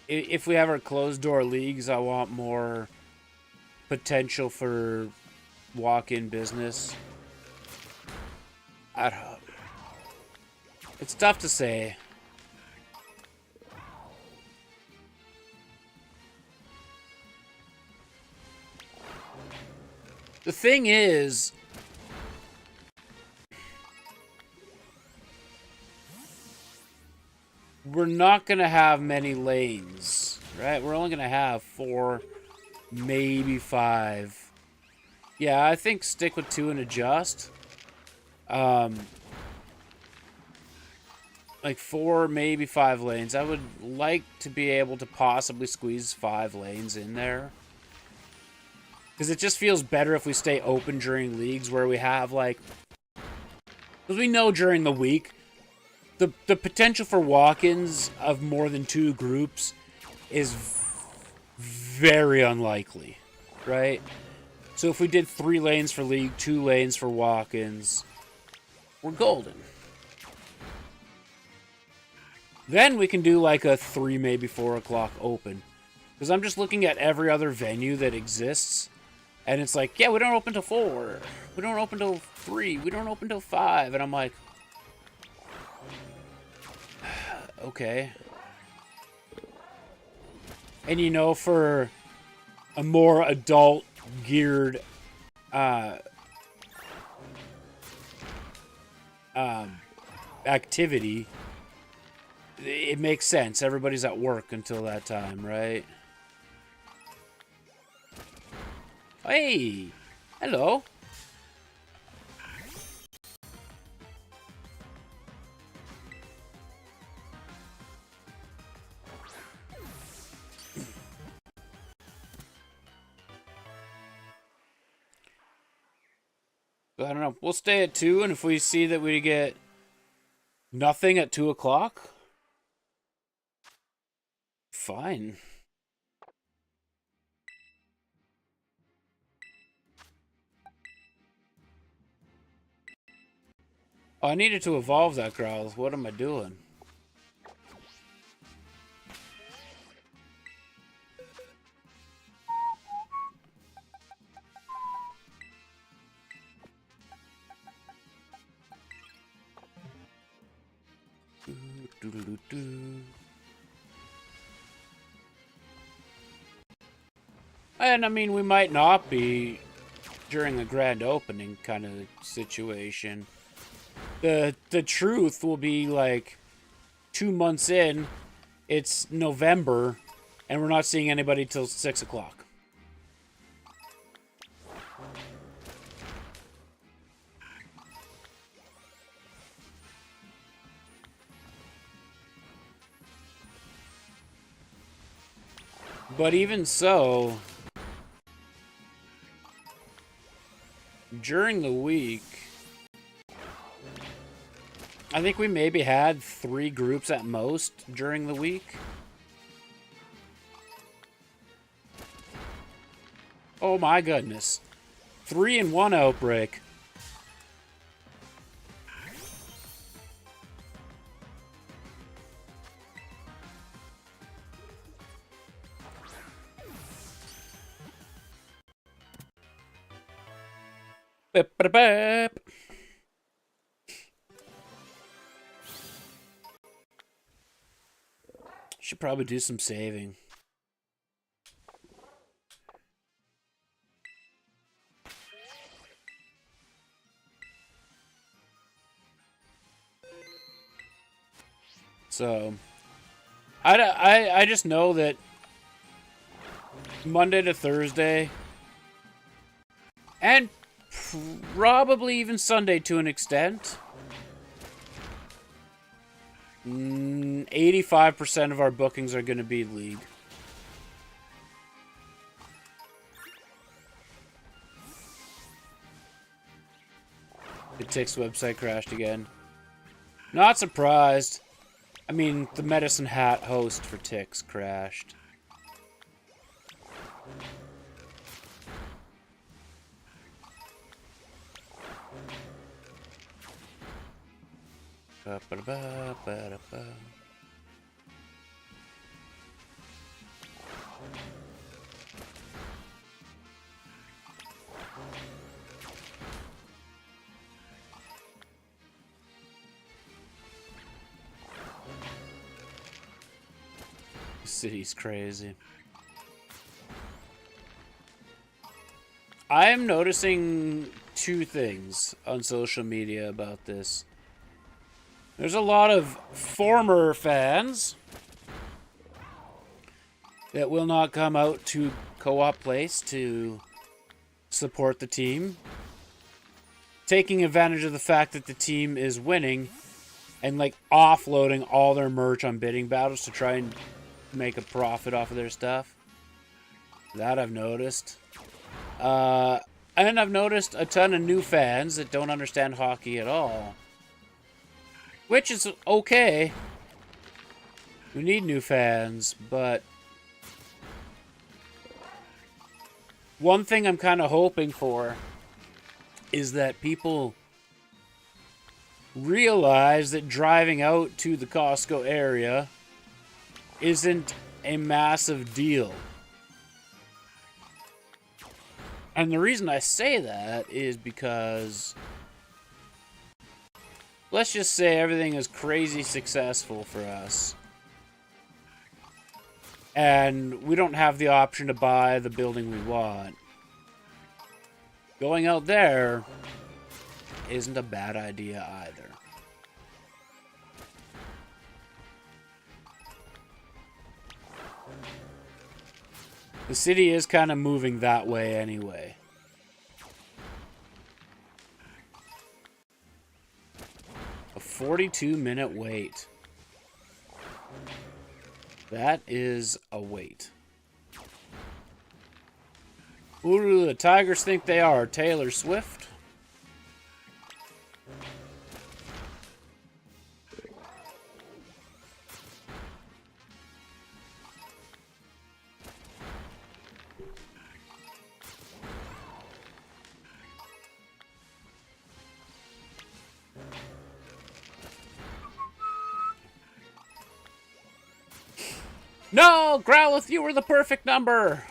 if we have our closed door leagues, I want more potential for walk-in business. I don't know. It's tough to say. The thing is, we're not going to have many lanes, right? We're only going to have 4, maybe 5. Yeah, I think stick with 2 and adjust. Like 4, maybe 5 lanes. I would like to be able to possibly squeeze 5 lanes in there. Because it just feels better if we stay open during leagues where we have, like... Because we know during the week, the potential for walk-ins of more than 2 groups is very unlikely, right? So if we did 3 lanes for league, 2 lanes for walk-ins, we're golden. Then we can do like a 3, maybe 4 o'clock open. Because I'm just looking at every other venue that exists. And it's like, yeah, we don't open till 4. We don't open till 3. We don't open till 5. And I'm like, okay. And you know, for a more adult geared activity, it makes sense. Everybody's at work until that time, right? Hey! Hello! I don't know. We'll stay at 2, and if we see that we get nothing at 2 o'clock, fine. Oh, I needed to evolve that Growlithe. What am I doing? And I mean, we might not be during a grand opening kind of situation. The truth will be like 2 months in, it's November, and we're not seeing anybody till 6 o'clock. But even so, during the week, I think we maybe had 3 groups at most during the week. Oh my goodness. 3 in 1 outbreak. Bip, bip, bip. Should probably do some saving. So, I just know that Monday to Thursday, And probably even Sunday to an extent. 85% of our bookings are going to be league. The Tix website crashed again. Not surprised. I mean, the Medicine Hat host for Tix crashed. Ba-ba-da-ba-ba-da-ba. The city's crazy. I am noticing two things on social media about this. There's a lot of former fans that will not come out to Co-op Place to support the team, taking advantage of the fact that the team is winning and like offloading all their merch on bidding battles to try and make a profit off of their stuff. That I've noticed. And I've noticed a ton of new fans that don't understand hockey at all. Which is okay. We need new fans, but one thing I'm kind of hoping for is that people realize that driving out to the Costco area isn't a massive deal. And the reason I say that is because let's just say everything is crazy successful for us. And we don't have the option to buy the building we want. Going out there isn't a bad idea either. The city is kind of moving that way anyway. A 42-minute wait. That is a wait. Who do the Tigers think they are? Taylor Swift? No! Growlithe, you were the perfect number!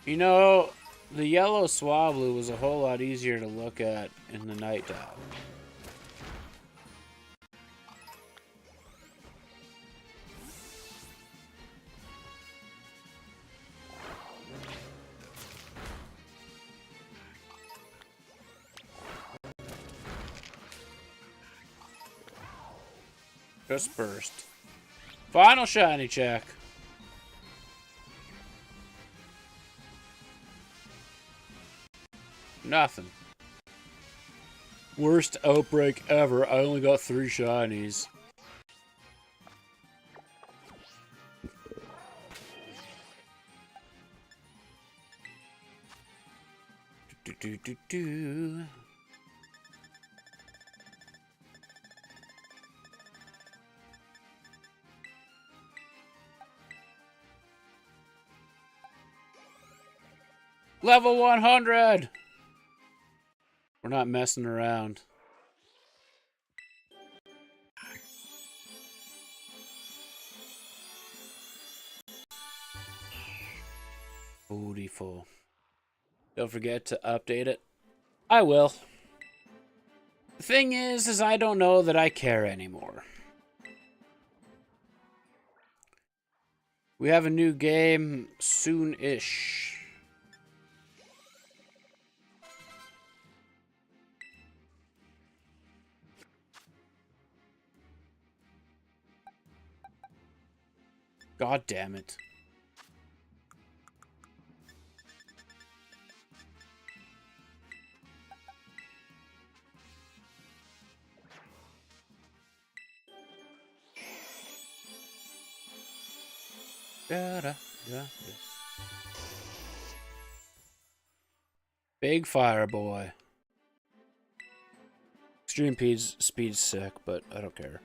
You know, the yellow Swablu was a whole lot easier to look at in the nighttime. Just burst. Final shiny check. Nothing. Worst outbreak ever. I only got 3 shinies. Do. Level 100! We're not messing around. Beautiful. Don't forget to update it. I will. The thing is I don't know that I care anymore. We have a new game soon-ish. God damn it. Da, da, da, da. Big fire boy. Extreme speed's sick, but I don't care.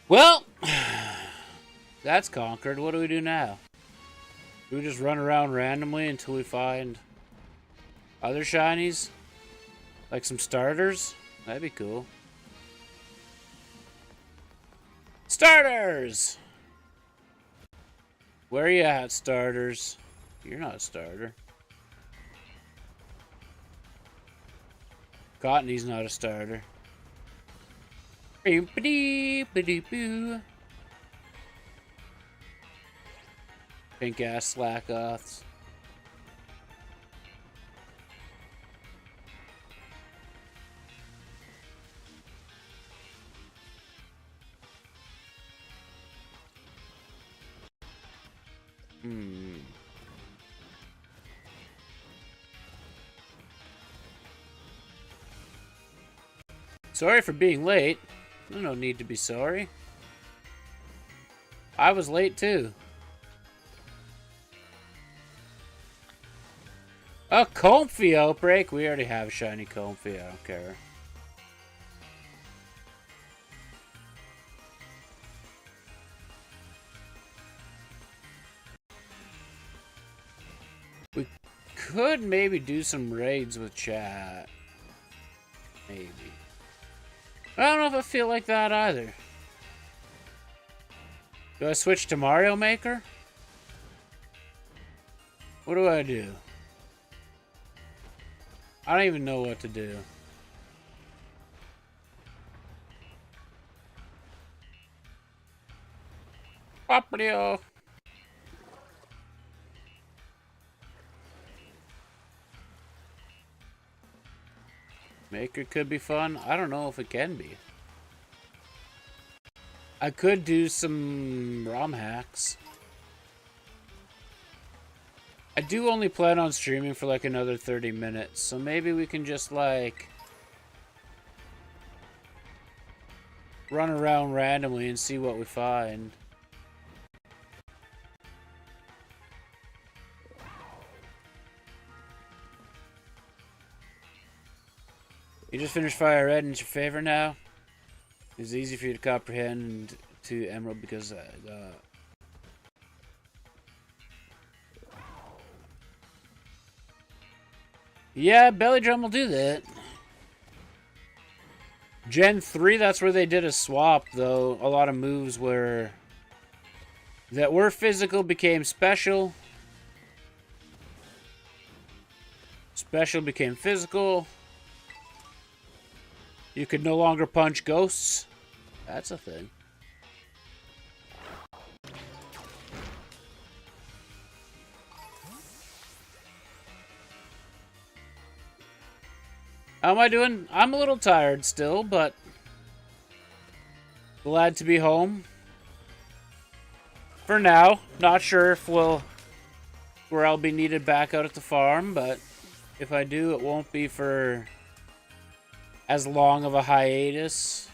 Well, that's conquered. What do we do now? Do we just run around randomly until we find other shinies? Like some starters? That'd be cool. Starters! Where are you at, starters? You're not a starter. Cottony's not a starter. Pink ass slack offs. Sorry for being late. There's no need to be sorry. I was late too. A Comfy outbreak? We already have shiny Comfy, I don't care. We could maybe do some raids with chat. Maybe. I don't know if I feel like that either. Do I switch to Mario Maker? What do I do? I don't even know what to do. Paprio. Maker could be fun. I don't know if it can be. I could do some ROM hacks. I do only plan on streaming for like another 30 minutes, so maybe we can just like run around randomly and see what we find. You just finished Fire Red and it's your favorite now? It's easy for you to comprehend to Emerald because yeah, Belly Drum will do that. Gen 3, that's where they did a swap, though. A lot of moves that were physical became special. Special became physical. You could no longer punch ghosts. That's a thing. How am I doing? I'm a little tired still, but glad to be home. For now. Not sure if where I'll be needed back out at the farm, but if I do, it won't be for as long of a hiatus.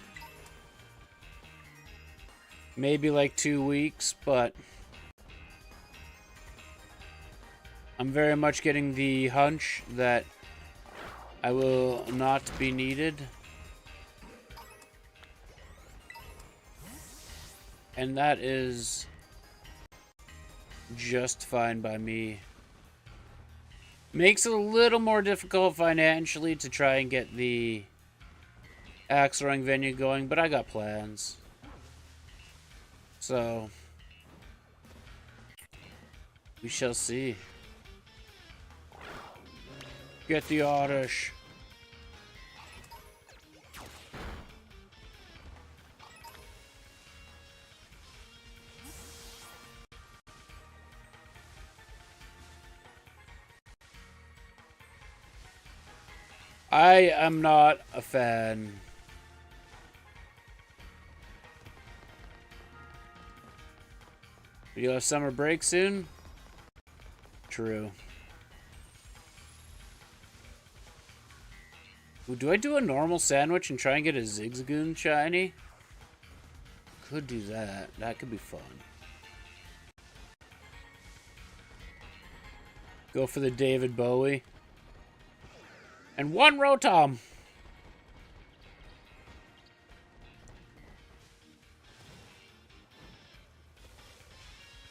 Maybe like 2 weeks, but I'm very much getting the hunch that I will not be needed. And that is just fine by me. Makes it a little more difficult financially to try and get the axe throwing venue going, but I got plans. So we shall see. Get the Oddish. I am not a fan. You'll have summer break soon? True. Ooh, do I do a normal sandwich and try and get a Zigzagoon shiny? Could do that. That could be fun. Go for the David Bowie. And one Rotom.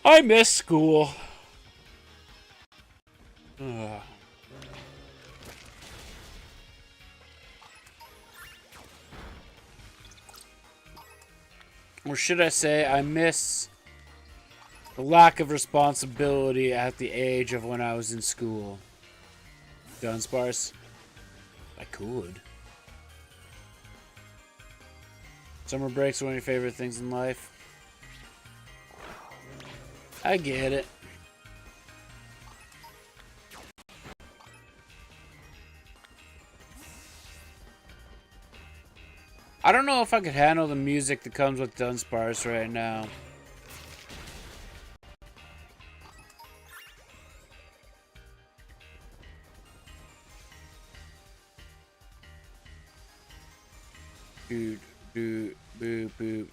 I miss school. Ugh. Or should I say, I miss the lack of responsibility at the age of when I was in school. Dunsparce? I could. Summer breaks are one of your favorite things in life. I get it. I don't know if I could handle the music that comes with Dunsparce right now. Dude, boop, boop, boop.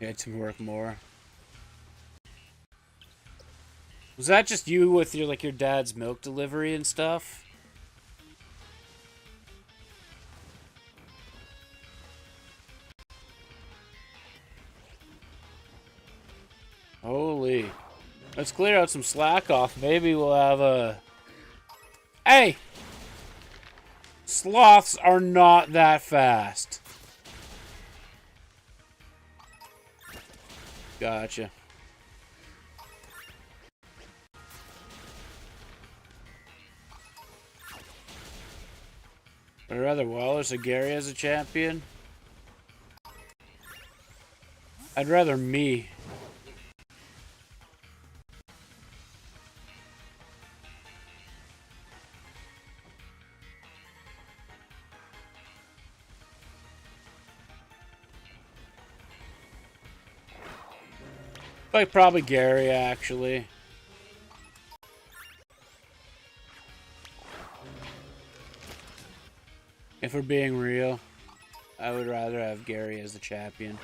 You had to work more. Was that just you with your your dad's milk delivery and stuff? Holy. Let's clear out some slack off. Maybe we'll have a... Hey! Sloths are not that fast. Gotcha. I'd rather Wallace or Gary as a champion. I'd rather me. Like probably Gary, actually. If we're being real, I would rather have Gary as the champion.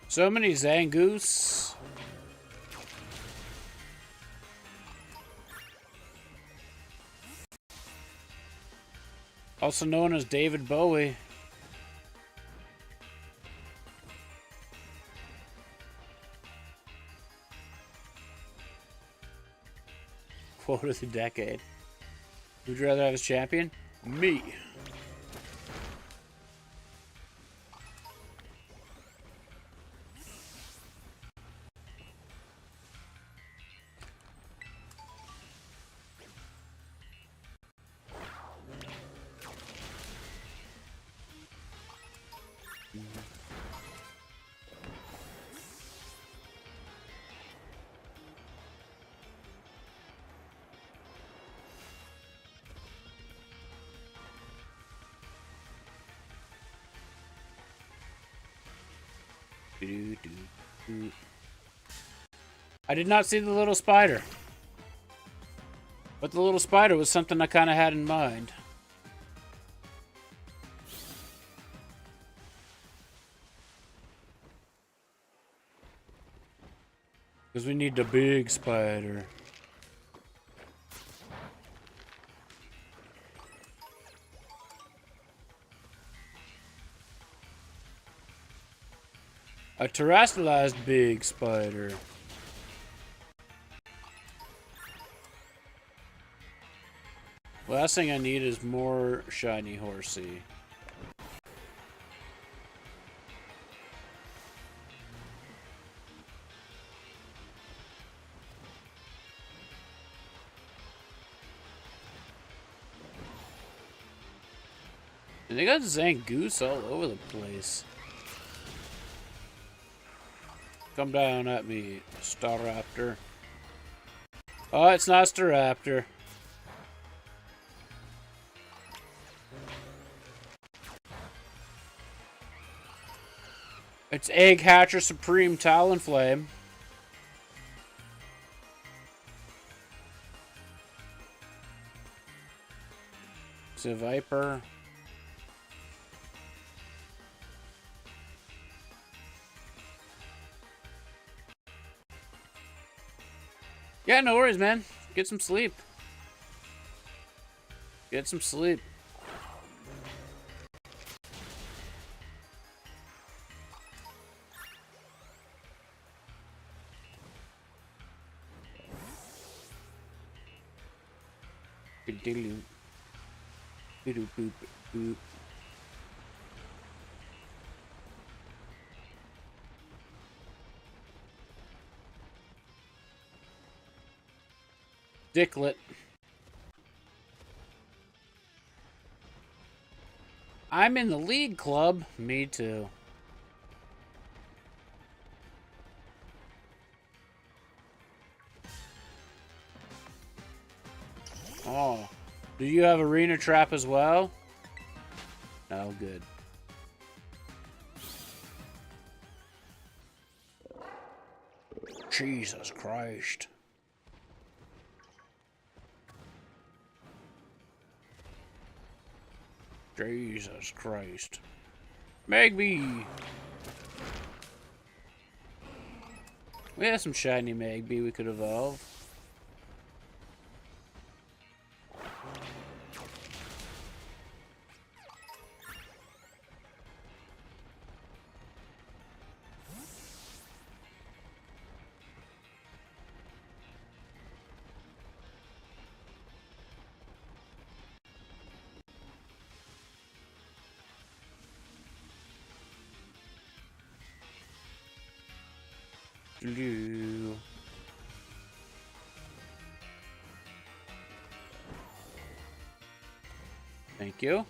So many Zangoose. Also known as David Bowie. Quote of the decade. Would you rather have as champion? Me. I did not see the little spider. But the little spider was something I kind of had in mind. Because we need the big spider. A terrestrialized big spider. Last thing I need is more shiny Horsey. And they got Zangoose all over the place. Come down at me, Staraptor. Oh, it's not Staraptor. It's Egg Hatcher Supreme Talonflame. It's a Viper. Yeah, no worries, man. Get some sleep. Get some sleep. Dicklet. I'm in the league club. Me too. Oh. Do you have Arena Trap as well? Oh, good. Jesus Christ. Jesus Christ. Magby! We have some shiny Magby we could evolve. Thank you.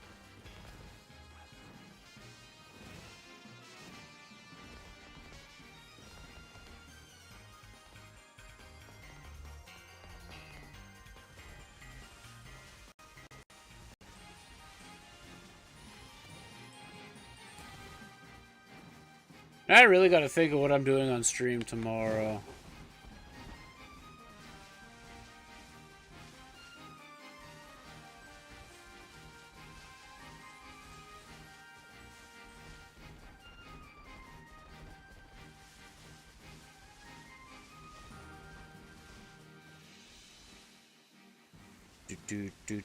I really gotta think of what I'm doing on stream tomorrow.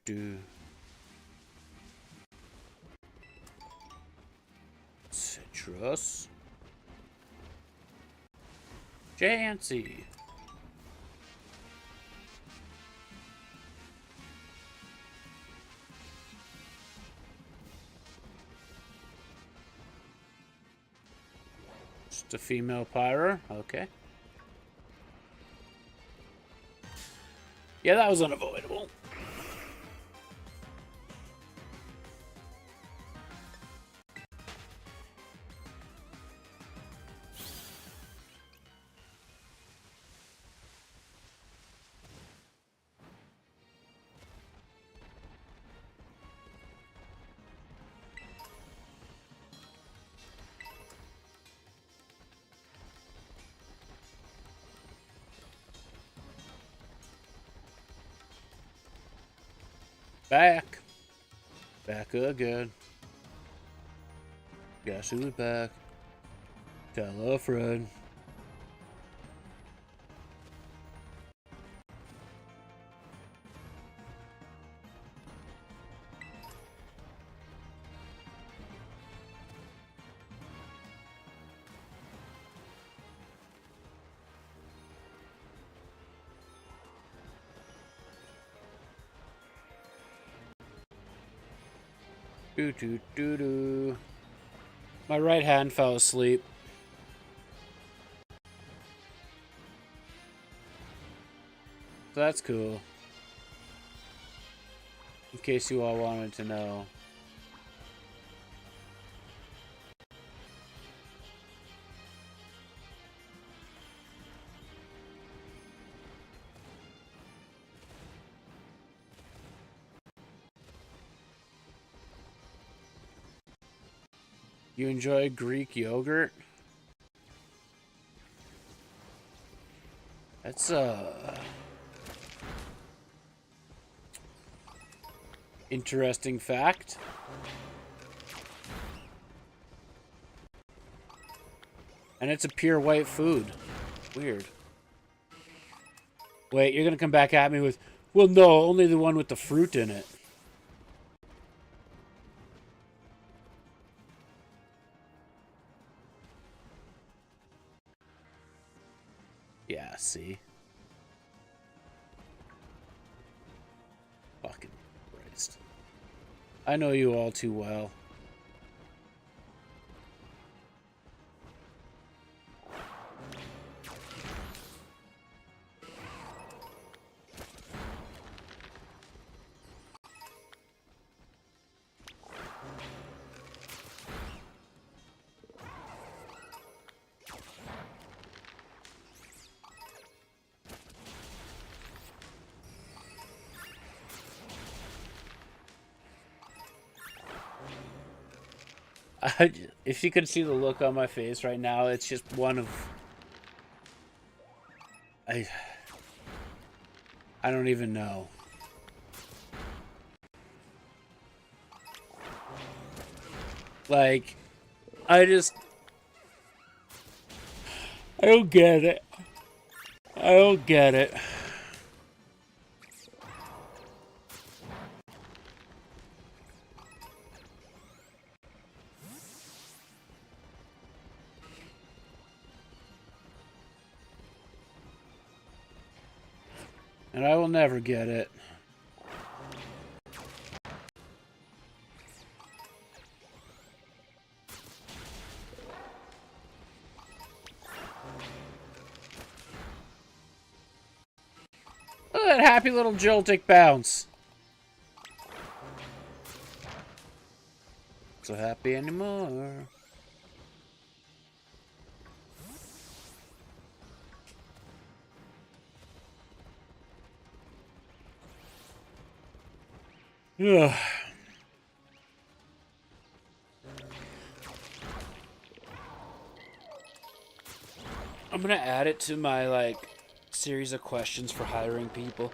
Do. Citrus. Jancy. Just a female pyro. Okay. Yeah, that was unavoidable. Back. Back again. Guess who's back? Tell a friend. Do. My right hand fell asleep. So that's cool. In case you all wanted to know. You enjoy Greek yogurt? That's interesting fact. And it's a pure white food. Weird. Wait, you're gonna come back at me with, well, no, only the one with the fruit in it. Yeah, see? Fucking Christ. I know you all too well. If you could see the look on my face right now, it's just one of... I don't even know. Like, I don't get it. I don't get it. And I will never get it. Look at that happy little joltic bounce. Not so happy anymore. Ugh. I'm gonna add it to my, like, series of questions for hiring people.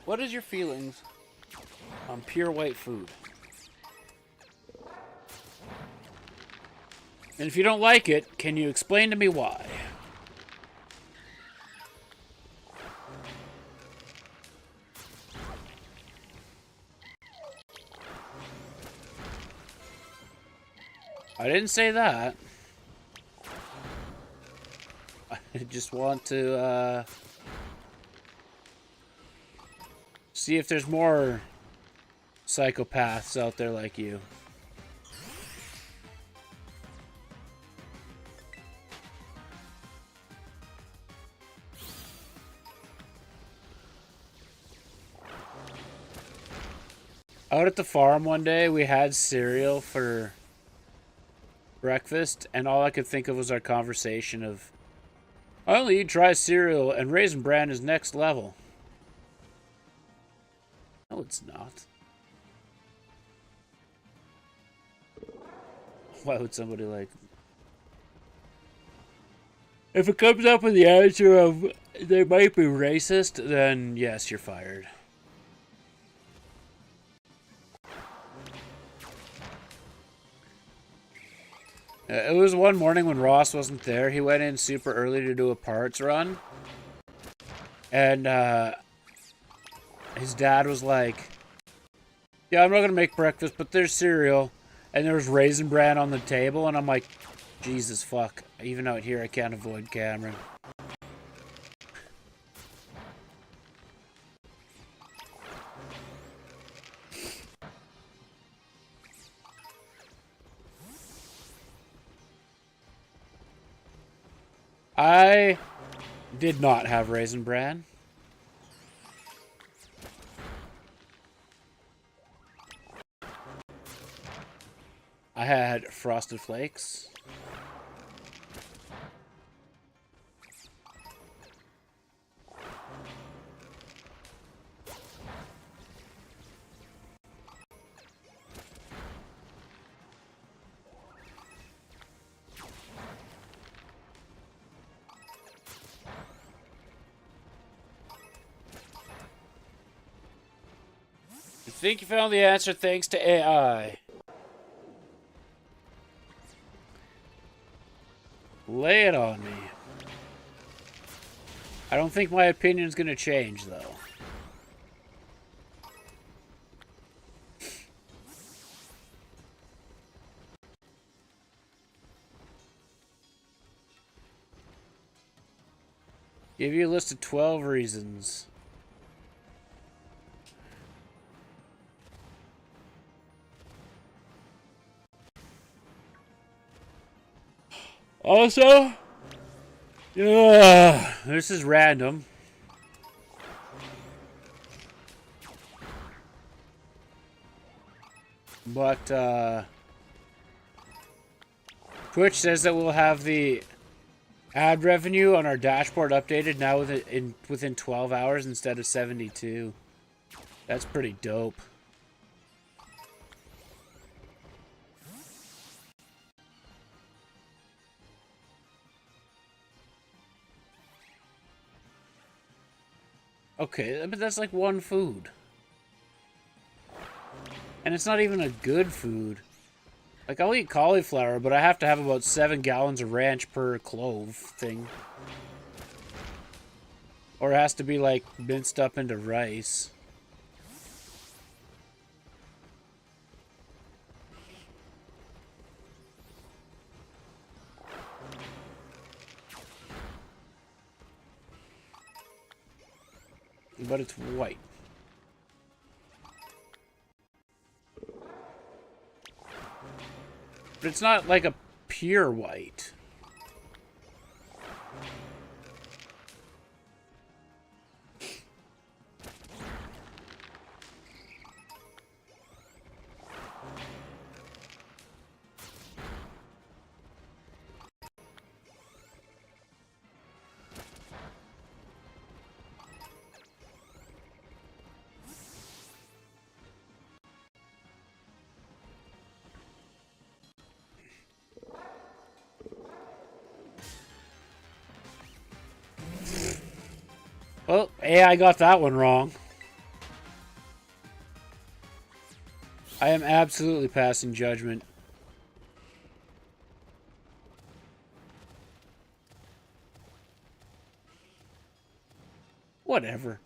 What is your feelings on pure white food? And if you don't like it, can you explain to me why? I didn't say that. I just want to, see if there's more psychopaths out there like you. Out at the farm one day, we had cereal for breakfast, and all I could think of was our conversation of, I only eat dry cereal, and Raisin Bran is next level. No, it's not. Why would somebody like... If it comes up with the answer of they might be racist, then yes, you're fired. It was one morning when Ross wasn't there. He went in super early to do a parts run. And his dad was like, yeah, I'm not going to make breakfast, but there's cereal. And there was Raisin Bran on the table. And I'm like, Jesus fuck. Even out here, I can't avoid Cameron. I did not have Raisin Bran. I had Frosted Flakes. think you found the answer thanks to AI. Lay it on me. I don't think my opinion's gonna change, though. Give you a list of 12 reasons. Also, this is random. But, Twitch says that we'll have the ad revenue on our dashboard updated now within 12 hours instead of 72. That's pretty dope. Okay, but that's like one food. And it's not even a good food. Like, I'll eat cauliflower, but I have to have about 7 gallons of ranch per clove thing. Or it has to be, like, minced up into rice. But it's white. But it's not like a pure white. Well, AI got that one wrong. I am absolutely passing judgment. Whatever.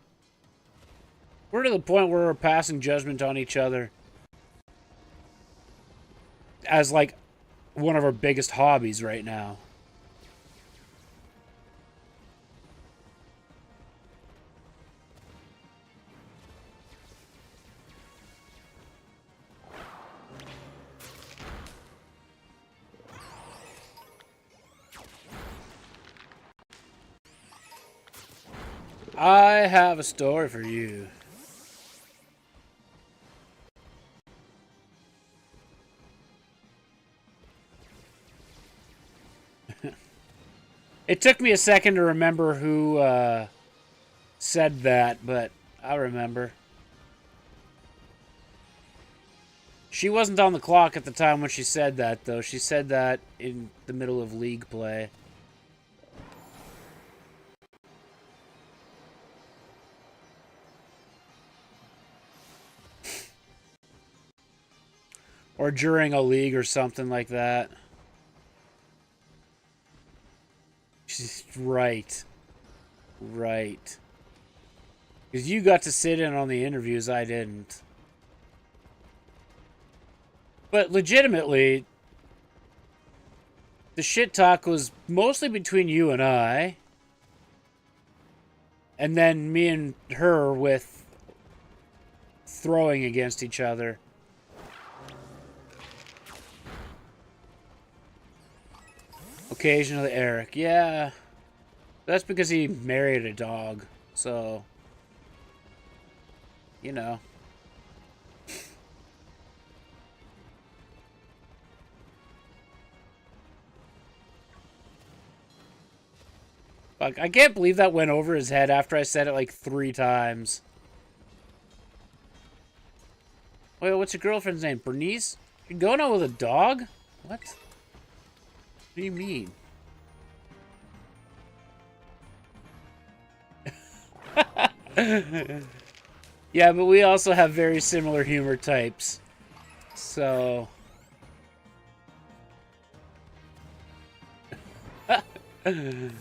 We're to the point where we're passing judgment on each other as, like, one of our biggest hobbies right now. I have a story for you. It took me a second to remember who said that, but I remember. She wasn't on the clock at the time when she said that, though. She said that in the middle of League play. Or during a league or something like that. She's right. Right. Because you got to sit in on the interviews, I didn't. But legitimately, the shit talk was mostly between you and I. And then me and her with throwing against each other. Occasionally Eric. Yeah. That's because he married a dog. So, you know. Fuck, I can't believe that went over his head after I said it like 3 times. Wait, what's your girlfriend's name? Bernice? You're going out with a dog? What? What do you mean? Yeah, but we also have very similar humor types. So... I'm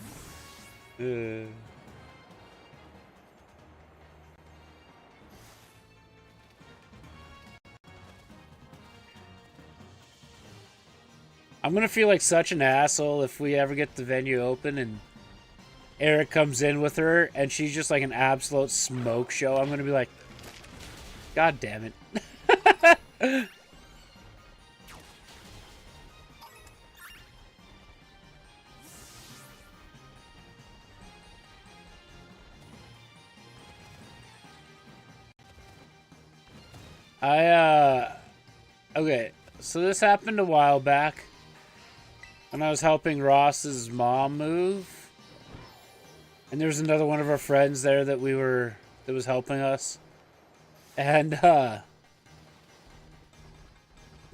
gonna feel like such an asshole if we ever get the venue open and Eric comes in with her and she's just like an absolute smoke show. I'm gonna be like, God damn it. Okay, so this happened a while back when I was helping Ross's mom move. And there was another one of our friends there that was helping us. And,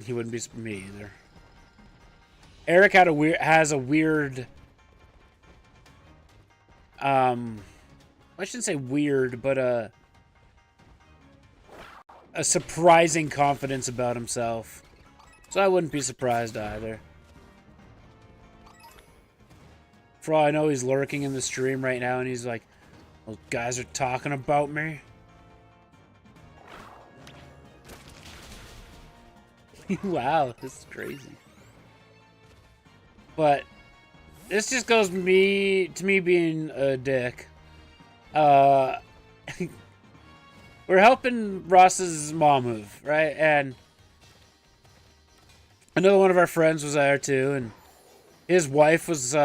he wouldn't be me either. Eric has a weird, I shouldn't say weird, but a surprising confidence about himself. So I wouldn't be surprised either. For all I know, he's lurking in the stream right now and he's like, those guys are talking about me. Wow, this is crazy. But this just goes to me being a dick. We're helping Ross's mom move, right? And another one of our friends was there too, and his wife was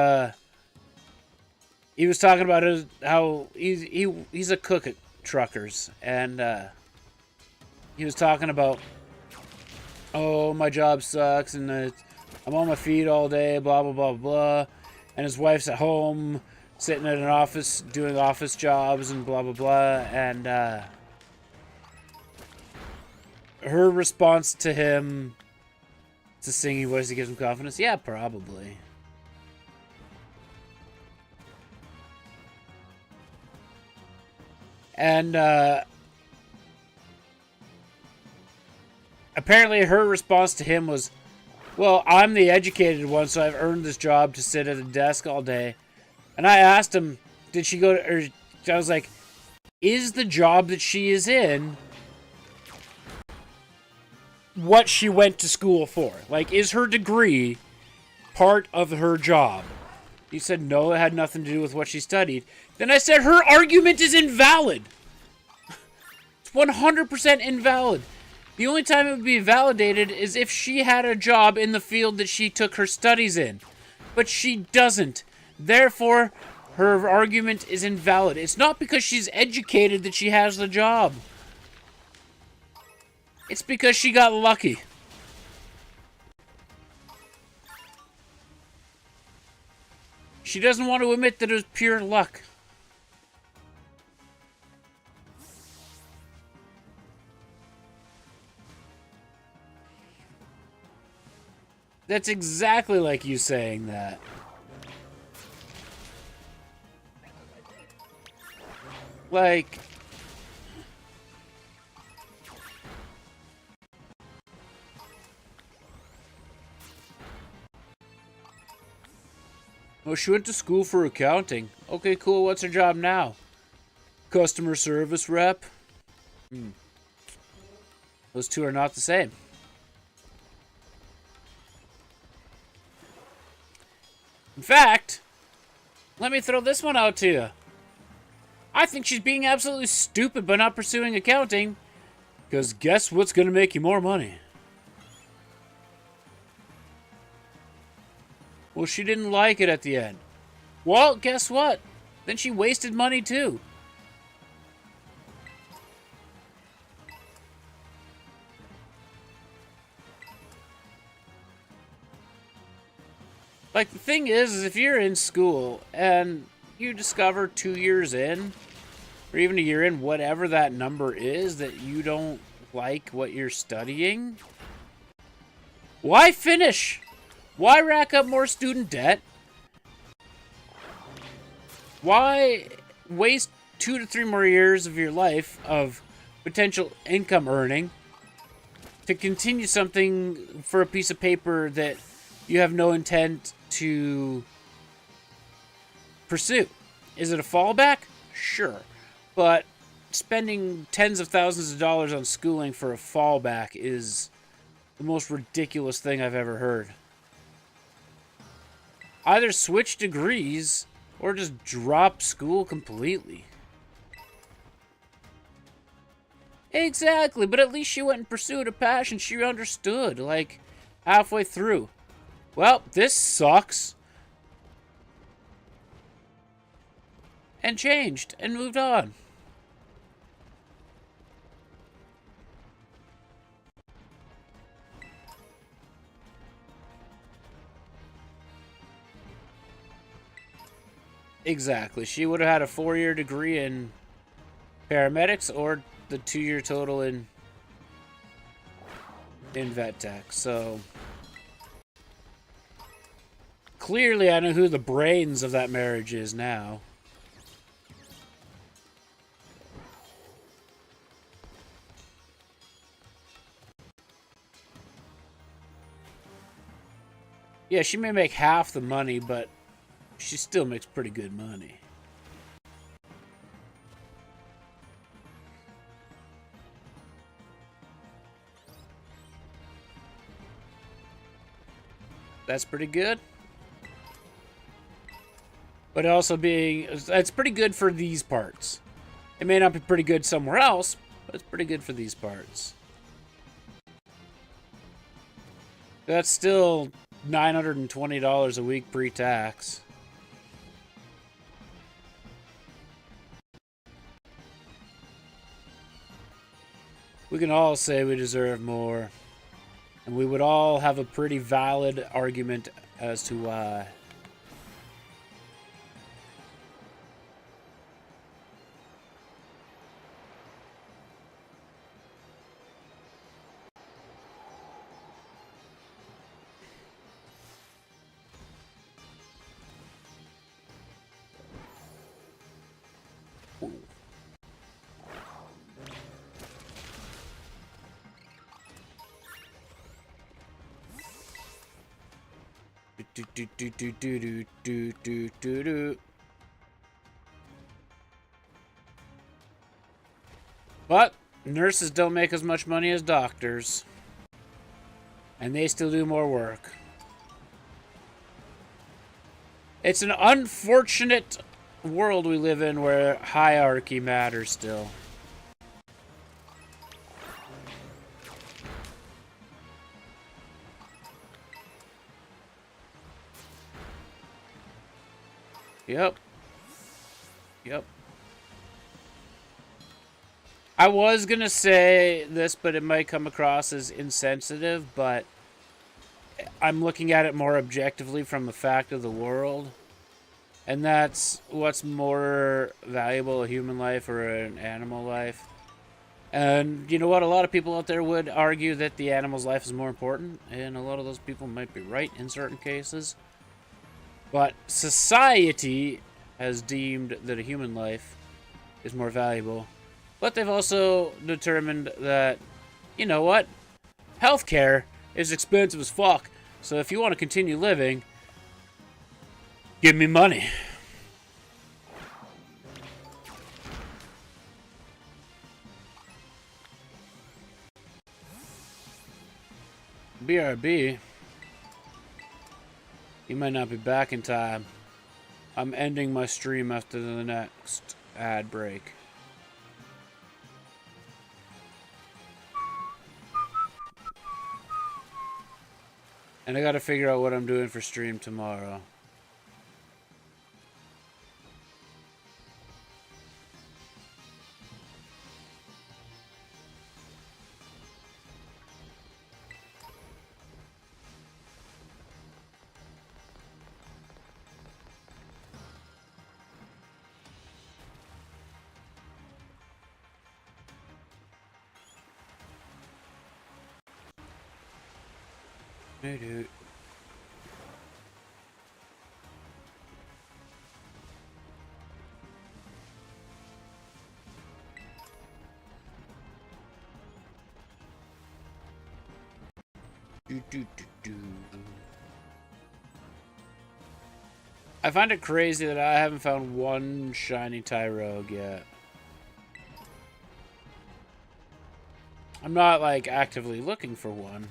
he was talking about how he's a cook at Truckers, and he was talking about, oh, my job sucks, and I'm on my feet all day, blah, blah, blah, blah. And his wife's at home, sitting in an office, doing office jobs, and blah, blah, blah. And her response to him, it's a singing voice that gives him confidence. Yeah, probably. And apparently her response to him was, well, I'm the educated one, so I've earned this job to sit at a desk all day. And I asked him, did she go to, or I was like, is the job that she is in what she went to school for? Like, is her degree part of her job? He said, no, it had nothing to do with what she studied. Then I said, her argument is invalid. It's 100% invalid. The only time it would be validated is if she had a job in the field that she took her studies in. But she doesn't. Therefore, her argument is invalid. It's not because she's educated that she has the job. It's because she got lucky. She doesn't want to admit that it was pure luck. That's exactly like you saying that. Like... oh, she went to school for accounting. Okay, cool. What's her job now? Customer service rep? Those two are not the same. In fact, let me throw this one out to you. I think she's being absolutely stupid by not pursuing accounting. Because guess what's going to make you more money? Well, she didn't like it at the end. Well, guess what? Then she wasted money too. Like, the thing is if you're in school and you discover 2 years in, or even a year in, whatever that number is, that you don't like what you're studying, why finish? Why rack up more student debt? Why waste 2 to 3 more years of your life of potential income earning to continue something for a piece of paper that you have no intent to pursue. Is it a fallback? Sure. But spending tens of thousands of dollars on schooling for a fallback is the most ridiculous thing I've ever heard. Either switch degrees or just drop school completely. Exactly, but at least she went and pursued a passion she understood, like, halfway through. Well, this sucks. And changed, and moved on. Exactly. She would have had a 4-year degree in paramedics or the 2-year total in vet tech. So clearly I know who the brains of that marriage is now. Yeah, she may make half the money, but she still makes pretty good money. That's pretty good. But also it's pretty good for these parts. It may not be pretty good somewhere else, but it's pretty good for these parts. That's still $920 a week pre-tax. We can all say we deserve more. And we would all have a pretty valid argument as to why. But nurses don't make as much money as doctors. And they still do more work. It's an unfortunate world we live in where hierarchy matters still. Yep. Yep. I was gonna say this, but it might come across as insensitive, but I'm looking at it more objectively from the fact of the world. And that's what's more valuable, a human life or an animal life. And you know what? A lot of people out there would argue that the animal's life is more important, and a lot of those people might be right in certain cases. But society has deemed that a human life is more valuable. But they've also determined that, you know what? Healthcare is expensive as fuck. So if you want to continue living, give me money. BRB. You might not be back in time. I'm ending my stream after the next ad break. And I gotta figure out what I'm doing for stream tomorrow. Dude. I find it crazy that I haven't found one shiny Tyrogue yet. I'm not, like, actively looking for one.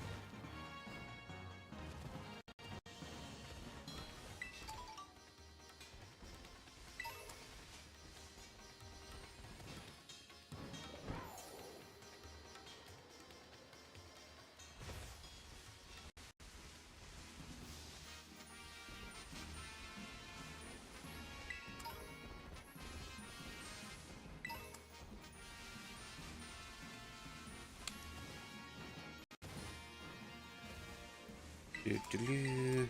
Doo-doo-doo.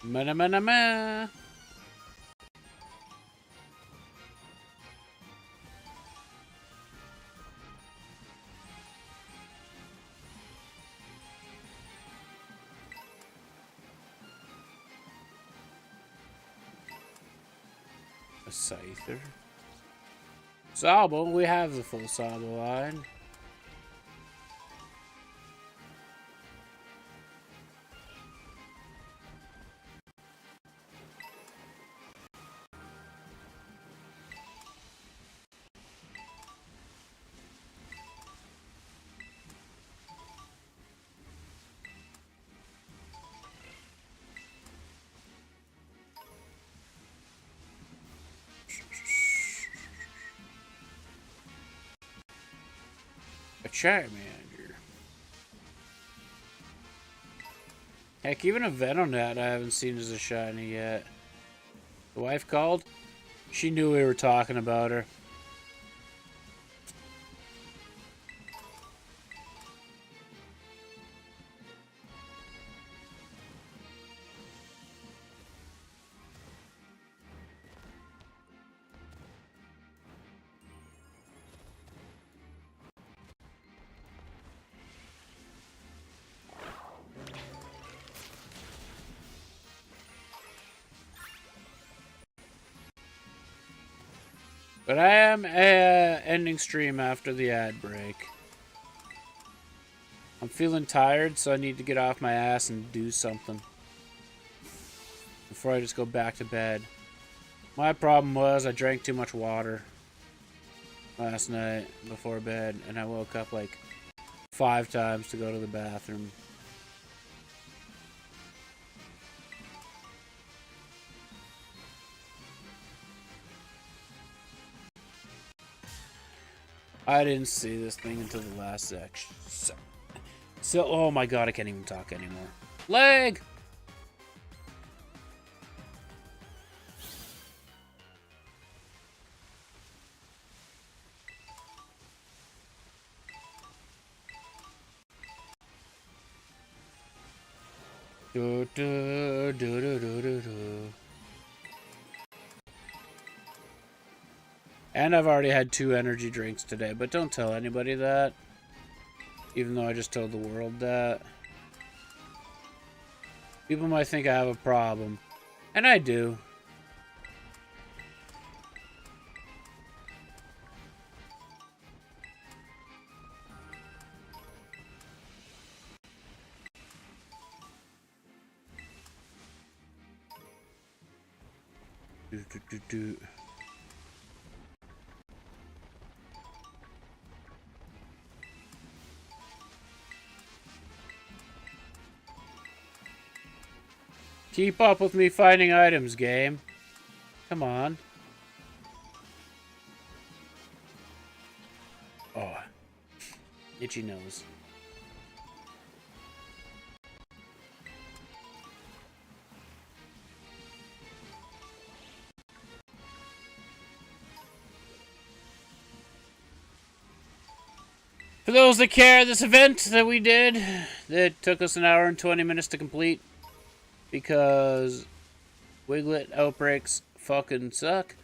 Ma-na-ma-na-ma. A Scyther. Sabo, we have the full Sabo line. A Charmander. Heck, even a Venonat I haven't seen as a shiny yet. The wife called? She knew we were talking about her. But I am ending stream after the ad break. I'm feeling tired, so I need to get off my ass and do something before I just go back to bed. My problem was I drank too much water last night before bed, and I woke up like 5 times to go to the bathroom. I didn't see this thing until the last section. So, oh my god, I can't even talk anymore. Leg! Do, do, do, do, do, do, do. And I've already had 2 energy drinks today, but don't tell anybody that. Even though I just told the world that. People might think I have a problem. And I do. Do, do, do, do. Keep up with me finding items, game. Come on. Oh. Itchy nose. For those that care, this event that we did, that took us 1 hour and 20 minutes to complete, because Wiglet outbreaks fucking suck.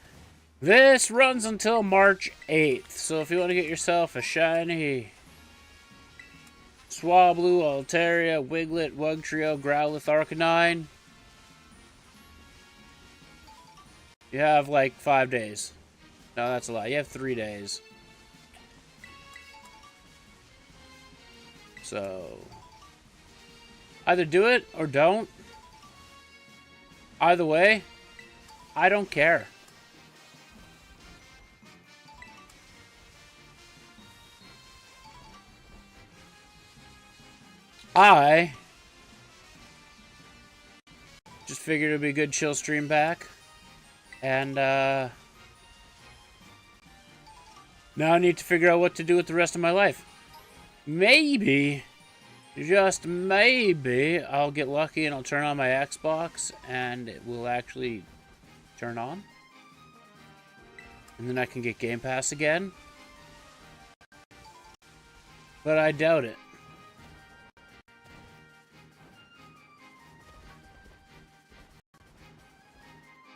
This runs until March 8th, so if you want to get yourself a shiny Swablu, Altaria, Wiglet, Wugtrio, Growlithe, Arcanine, you have like 5 days. No, that's a lie. You have 3 days. So, either do it or don't. Either way, I don't care. I just figured it'd be a good chill stream back. And, now I need to figure out what to do with the rest of my life. Maybe, just maybe, I'll get lucky and I'll turn on my Xbox and it will actually turn on. And then I can get Game Pass again. But I doubt it.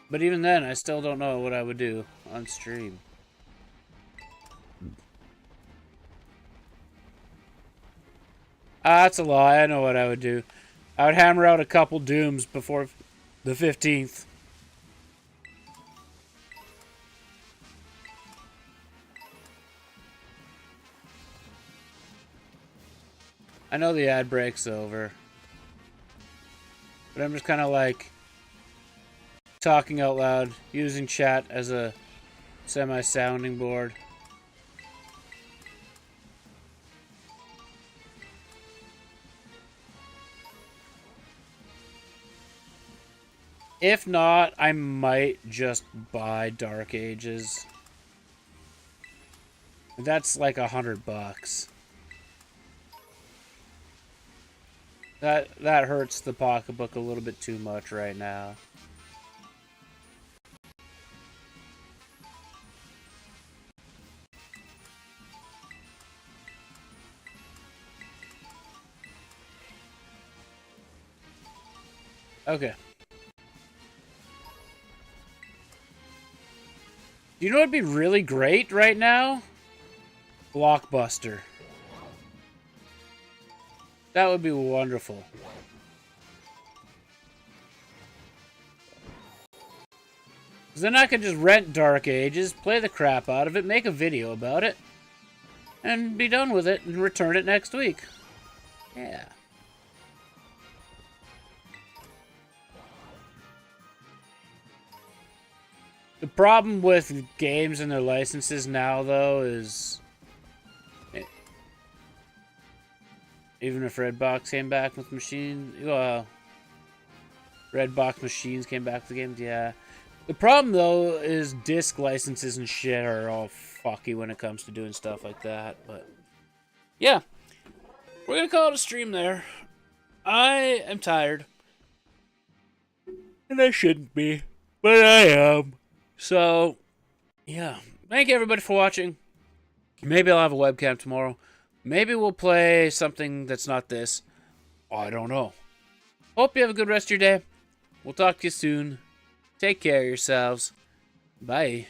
But even then, I still don't know what I would do on stream. That's a lie. I know what I would do. I would hammer out a couple Dooms before the 15th. I know the ad break's over. But I'm just kind of like talking out loud, using chat as a semi-sounding board. If not, I might just buy Dark Ages. That's like $100. That hurts the pocketbook a little bit too much right now. Okay. You know what'd be really great right now? Blockbuster. That would be wonderful. Because then I could just rent Dark Ages, play the crap out of it, make a video about it, and be done with it and return it next week. Yeah. The problem with games and their licenses now, though, is even if Redbox came back with machines, well, Redbox machines came back with the games, yeah. The problem, though, is disc licenses and shit are all fucky when it comes to doing stuff like that. But yeah, we're gonna call it a stream there. I am tired, and I shouldn't be, but I am. So, yeah. Thank you, everybody, for watching. Maybe I'll have a webcam tomorrow. Maybe we'll play something that's not this. I don't know. Hope you have a good rest of your day. We'll talk to you soon. Take care of yourselves. Bye.